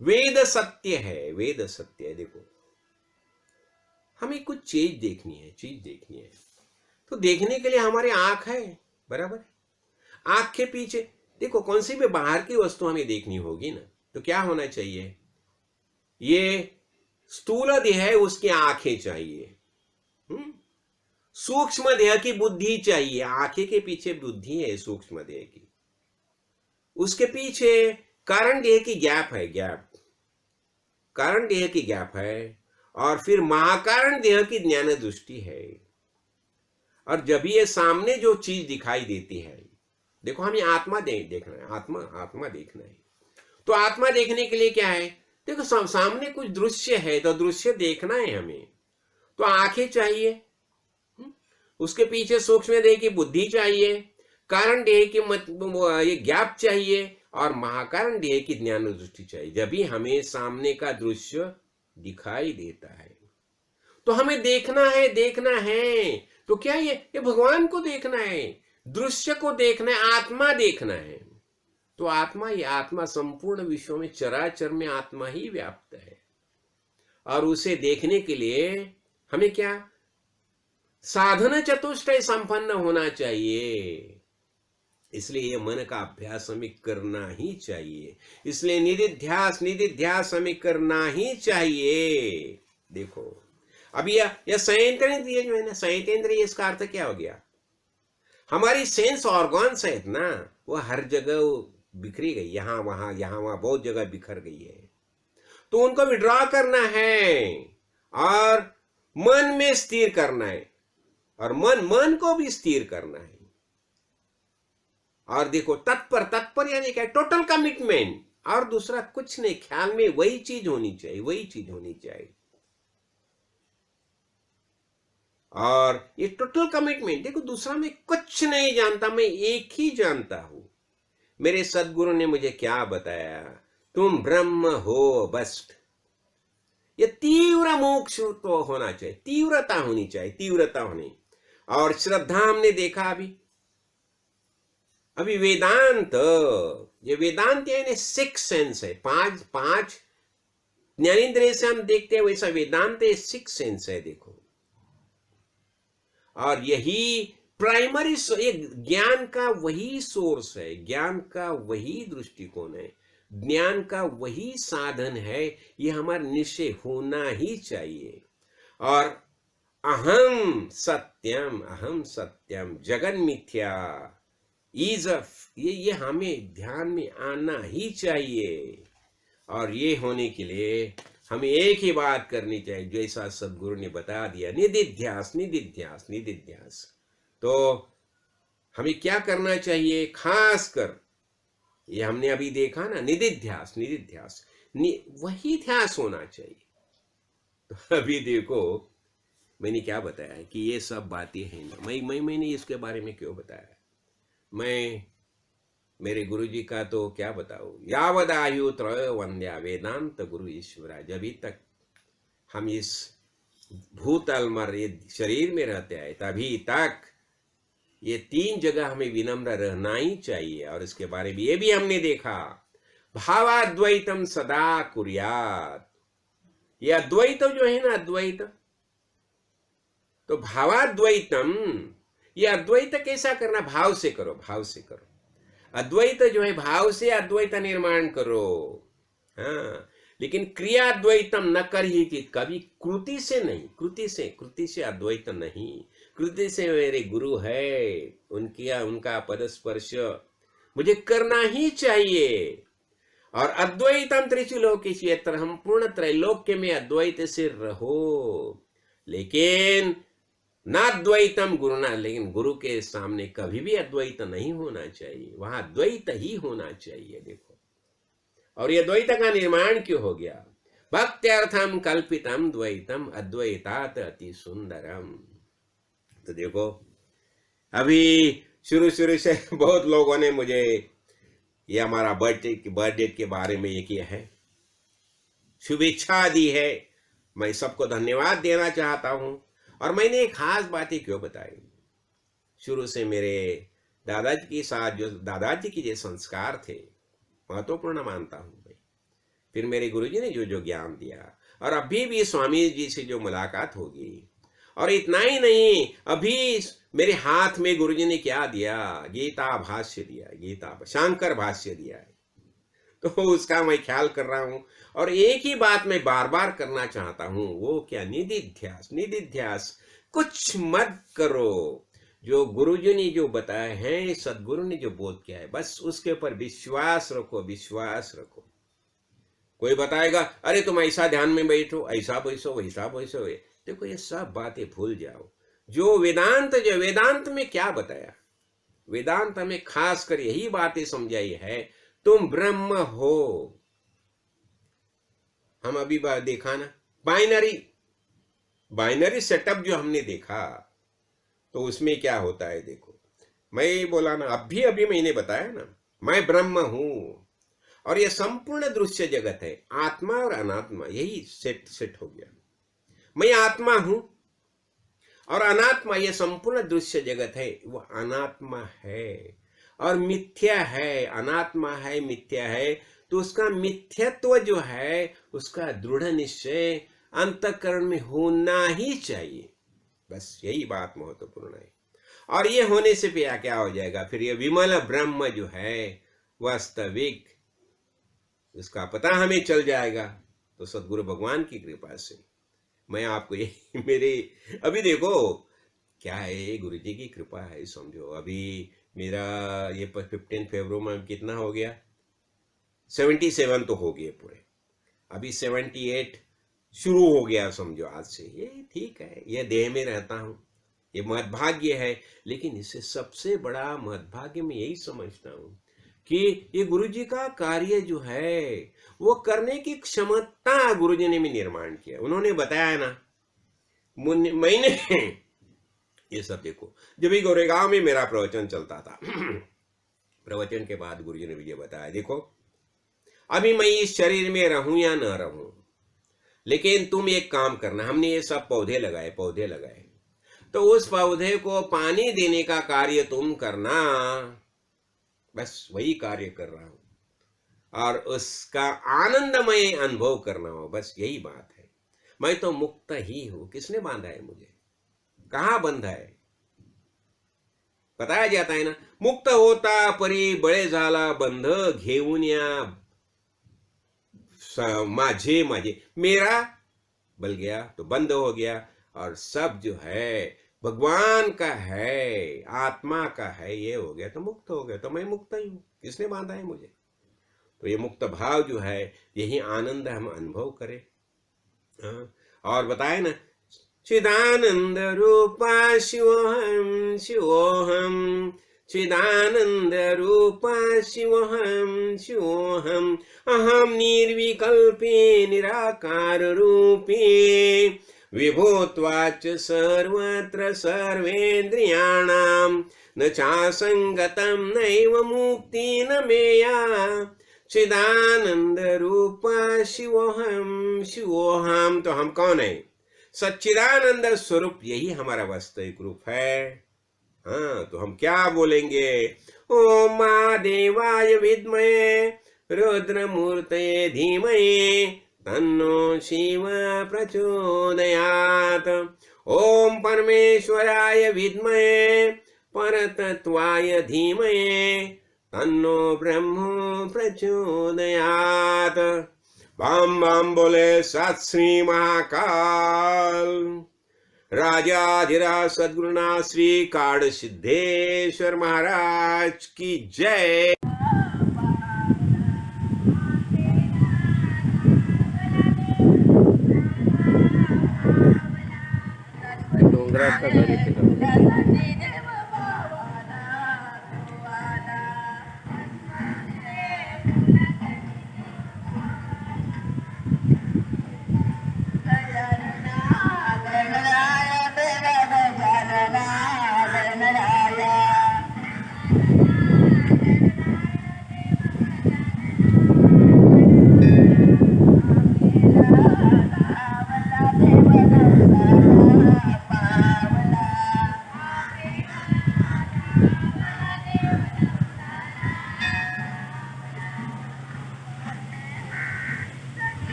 वेद सत्य है, वेद सत्य है। देखो, हमें कुछ चीज देखनी है, चीज देखनी है, तो देखने के लिए हमारे आंख है, बराबर। आंख के पीछे देखो, कौन सी भी बाहर की वस्तु हमें देखनी होगी ना, तो क्या होना चाहिए? ये स्थूल देह है, उसकी आंखें चाहिए। सूक्ष्म देह की बुद्धि चाहिए। आंखें के पीछे बुद्धि है सूक्ष्म देह की, उसके पीछे कारण देह की गैप है, गैप। कारण देह की ज्ञाप है और फिर महाकारण देह की ज्ञान दृष्टि है। और जब ये सामने जो चीज दिखाई देती है, देखो हमें आत्मा देखना है, आत्मा देखना है। तो आत्मा देखने के लिए क्या है, देखो सामने कुछ दृश्य है तो दृश्य देखना है हमें, तो आंखें चाहिए, उसके पीछे सूक्ष्म देह की बुद्धि चाहिए, कारण देह की ये ज्ञाप चाहिए और महाकारण देह की ज्ञान दृष्टि चाहिए। जब भी हमें सामने का दृश्य दिखाई देता है तो हमें देखना है। तो क्या ये भगवान को देखना है, दृश्य को देखना है, आत्मा देखना है। तो ये आत्मा संपूर्ण विश्व में चराचर में आत्मा ही व्याप्त है। और उसे देखने के लिए हमें क्या साधन चतुष्टय संपन्न होना चाहिए। इसलिए ये मन का अभ्यास हमें करना ही चाहिए। इसलिए निधिध्यास हमें करना ही चाहिए। देखो अब यह संयंत्रेंद्रिय जो है ना, संयंत्रेंद्रिय, इसका अर्थ क्या हो गया, हमारी सेंस ऑर्गन्स है ना, वो हर जगह बिखरी गई, यहाँ वहां बहुत जगह बिखर गई है। तो उनको विड्रॉ करना है और मन में स्थिर करना है और मन को भी स्थिर करना है। और देखो तत्पर यानी क्या, टोटल कमिटमेंट, और दूसरा कुछ नहीं, ख्याल में वही चीज होनी चाहिए। और ये टोटल कमिटमेंट, देखो दूसरा मैं कुछ नहीं जानता, मैं एक ही जानता हूं। मेरे सदगुरु ने मुझे क्या बताया, तुम ब्रह्म हो बस। ये तीव्र मोक्ष तो होना चाहिए, तीव्रता होनी। और श्रद्धा हमने देखा अभी वेदांत, ये वेदांत यानी सिक्स सेंस है, पांच ज्ञानेंद्रिय से हम देखते हैं, वैसा वेदांत है सिक्स सेंस है। देखो और यही प्राइमरी ज्ञान का वही सोर्स है, ज्ञान का वही दृष्टिकोण है, ज्ञान का वही साधन है। ये हमारा निश्चय होना ही चाहिए। और अहम सत्यम जगन मिथ्या इज ये हमें ध्यान में आना ही चाहिए। और ये होने के लिए हमें एक ही बात करनी चाहिए, जैसा सदगुरु ने बता दिया, निधिध्यास। तो हमें क्या करना चाहिए, खास कर ये हमने अभी देखा ना, निधिध्यास वही ध्यास होना चाहिए। तो अभी देखो मैंने क्या बताया है कि ये सब बातें हैं ना, मैंने इसके बारे में क्यों बताया, मैं मेरे गुरुजी का तो क्या बताऊं, यावदायु त्रय वंद्या वेदांत गुरु ईश्वरा। जब तक हम इस भूतल मर शरीर में रहते हैं तभी तक ये तीन जगह हमें विनम्र रहना ही चाहिए। और इसके बारे में ये भी हमने देखा, भावाद्वैतम सदा कुर्यात। ये अद्वैत जो है ना, अद्वैत, तो भावाद्वैतम, ये अद्वैत कैसा करना, भाव से करो। अद्वैत जो है भाव से अद्वैत निर्माण करो। हाँ, लेकिन क्रियाद्वैतम न कर ही कि कभी कृति से नहीं, कृति से अद्वैत नहीं। कृति से मेरे गुरु है, उनका पद स्पर्श मुझे करना ही चाहिए। और अद्वैतम त्रिशुलोकी क्षेत्र, हम पूर्ण त्रैलोक्य में अद्वैत से रहो, लेकिन ना द्वैतम गुरुना, लेकिन गुरु के सामने कभी भी अद्वैत नहीं होना चाहिए, वहां द्वैत ही होना चाहिए। देखो और ये द्वैत का निर्माण क्यों हो गया, भक्त्यर्थम कल्पितम द्वैतम अद्वैतात अति सुंदरम। तो देखो अभी शुरू से बहुत लोगों ने मुझे ये हमारा बर्थडे के बारे में ये किया है, शुभेच्छा दी है। मैं सबको धन्यवाद देना चाहता हूं। और मैंने एक खास बातें क्यों बताई, शुरू से मेरे दादाजी के साथ दादाजी के जो संस्कार थे महत्वपूर्ण मानता हूं मैं। फिर मेरे गुरुजी ने जो ज्ञान दिया, और अभी भी स्वामी जी से जो मुलाकात होगी। और इतना ही नहीं, अभी मेरे हाथ में गुरुजी ने क्या दिया, गीता भाष्य दिया, शंकर भाष्य दिया है, तो उसका मैं ख्याल कर रहा हूं। और एक ही बात मैं बार बार करना चाहता हूं, वो क्या, निधिध्यास। कुछ मत करो, जो गुरुजी ने जो बताए हैं, सदगुरु ने जो बोध किया है, बस उसके ऊपर विश्वास रखो। कोई बताएगा अरे तुम ऐसा ध्यान में बैठो, ऐसा बैठो, वैसा बैठो। देखो ये सब बातें भूल जाओ। जो वेदांत में क्या बताया, वेदांत हमें खास कर यही बातें समझाई है, तुम ब्रह्म हो। हम अभी देखा ना बाइनरी सेटअप जो हमने देखा, तो उसमें क्या होता है देखो, मैं बोला ना, अभी अभी मैंने बताया ना, मैं ब्रह्म हूं और ये संपूर्ण दृश्य जगत है, आत्मा और अनात्मा, यही सेट हो गया। मैं आत्मा हूं और अनात्मा, ये संपूर्ण दृश्य जगत है वो अनात्मा है और मिथ्या है। अनात्मा है, मिथ्या है, तो उसका मिथ्यत्व जो है, उसका दृढ़ निश्चय अंतःकरण में होना ही चाहिए। बस यही बात महत्वपूर्ण है। और ये होने से फिर क्या हो जाएगा, फिर ये विमल ब्रह्म जो है वास्तविक, उसका पता हमें चल जाएगा। तो सदगुरु भगवान की कृपा से मैं आपको ये मेरे अभी देखो क्या है, गुरु जी की कृपा है समझो। अभी मेरा ये 15 फरवरी में कितना हो गया, 77 तो हो गए पूरे, अभी 78 शुरू हो गया समझो आज से। ये ठीक है, ये देह में रहता हूँ, ये महद्भाग्य है। लेकिन इससे सबसे बड़ा महद्भाग्य मैं यही समझता हूँ कि ये गुरु जी का कार्य जो है वो करने की क्षमता गुरु जी ने भी निर्माण किया। उन्होंने बताया ना, मैंने ये सब देखो, जब भी गोरेगांव में मेरा प्रवचन चलता था प्रवचन के बाद गुरु जी ने मुझे बताया, देखो अभी मैं इस शरीर में रहूं या न रहूं, लेकिन तुम एक काम करना। हमने ये सब पौधे लगाए, तो उस पौधे को पानी देने का कार्य तुम करना। बस वही कार्य कर रहा हूं और उसका आनंदमय अनुभव करना हो, बस यही बात है। मैं तो मुक्त ही हूं। किसने बांधा है मुझे, कहाँ बंधा है? बताया जाता है ना, मुक्त होता परी बळे झाला बंध, घेऊन या माझे माझे। मेरा बल गया तो बंद हो गया, और सब जो है भगवान का है, आत्मा का है, ये हो गया तो मुक्त हो गया। तो मैं मुक्त ही हूं, किसने बांधा है मुझे? तो ये मुक्त भाव जो है, यही आनंद हम अनुभव करें। हाँ, और बताए ना, चिदानंद रूपा शिवोहम शिवोहम, चिदानंद रूपा शिवोहम शिवोहम, अहम निर्विकल्पे निराकार रूपे, विभूत्वाच सर्वत्र सर्वेन्द्रियाणां, न चासंगतं नैव मुक्ति न मेया, चिदानंद रूपा शिवोहम शिवोहम। तो हम कौन है? सच्चिदानंद स्वरूप, यही हमारा वास्तविक रूप है। हाँ, तो हम क्या बोलेंगे? ओम महादेवाय विद्महे रुद्रमूर्तये धीमहि तन्नो शिव प्रचोदयात्। ओम परमेश्वराय विद्महे परतत्वाय धीमहि तन्नो ब्रह्म प्रचोदयात्। बम बम बोले सत श्री महाकाल। राजाधिराज सद्गुरुनाथ श्री काड़ सिद्धेश्वर महाराज की जय। डोंगरात का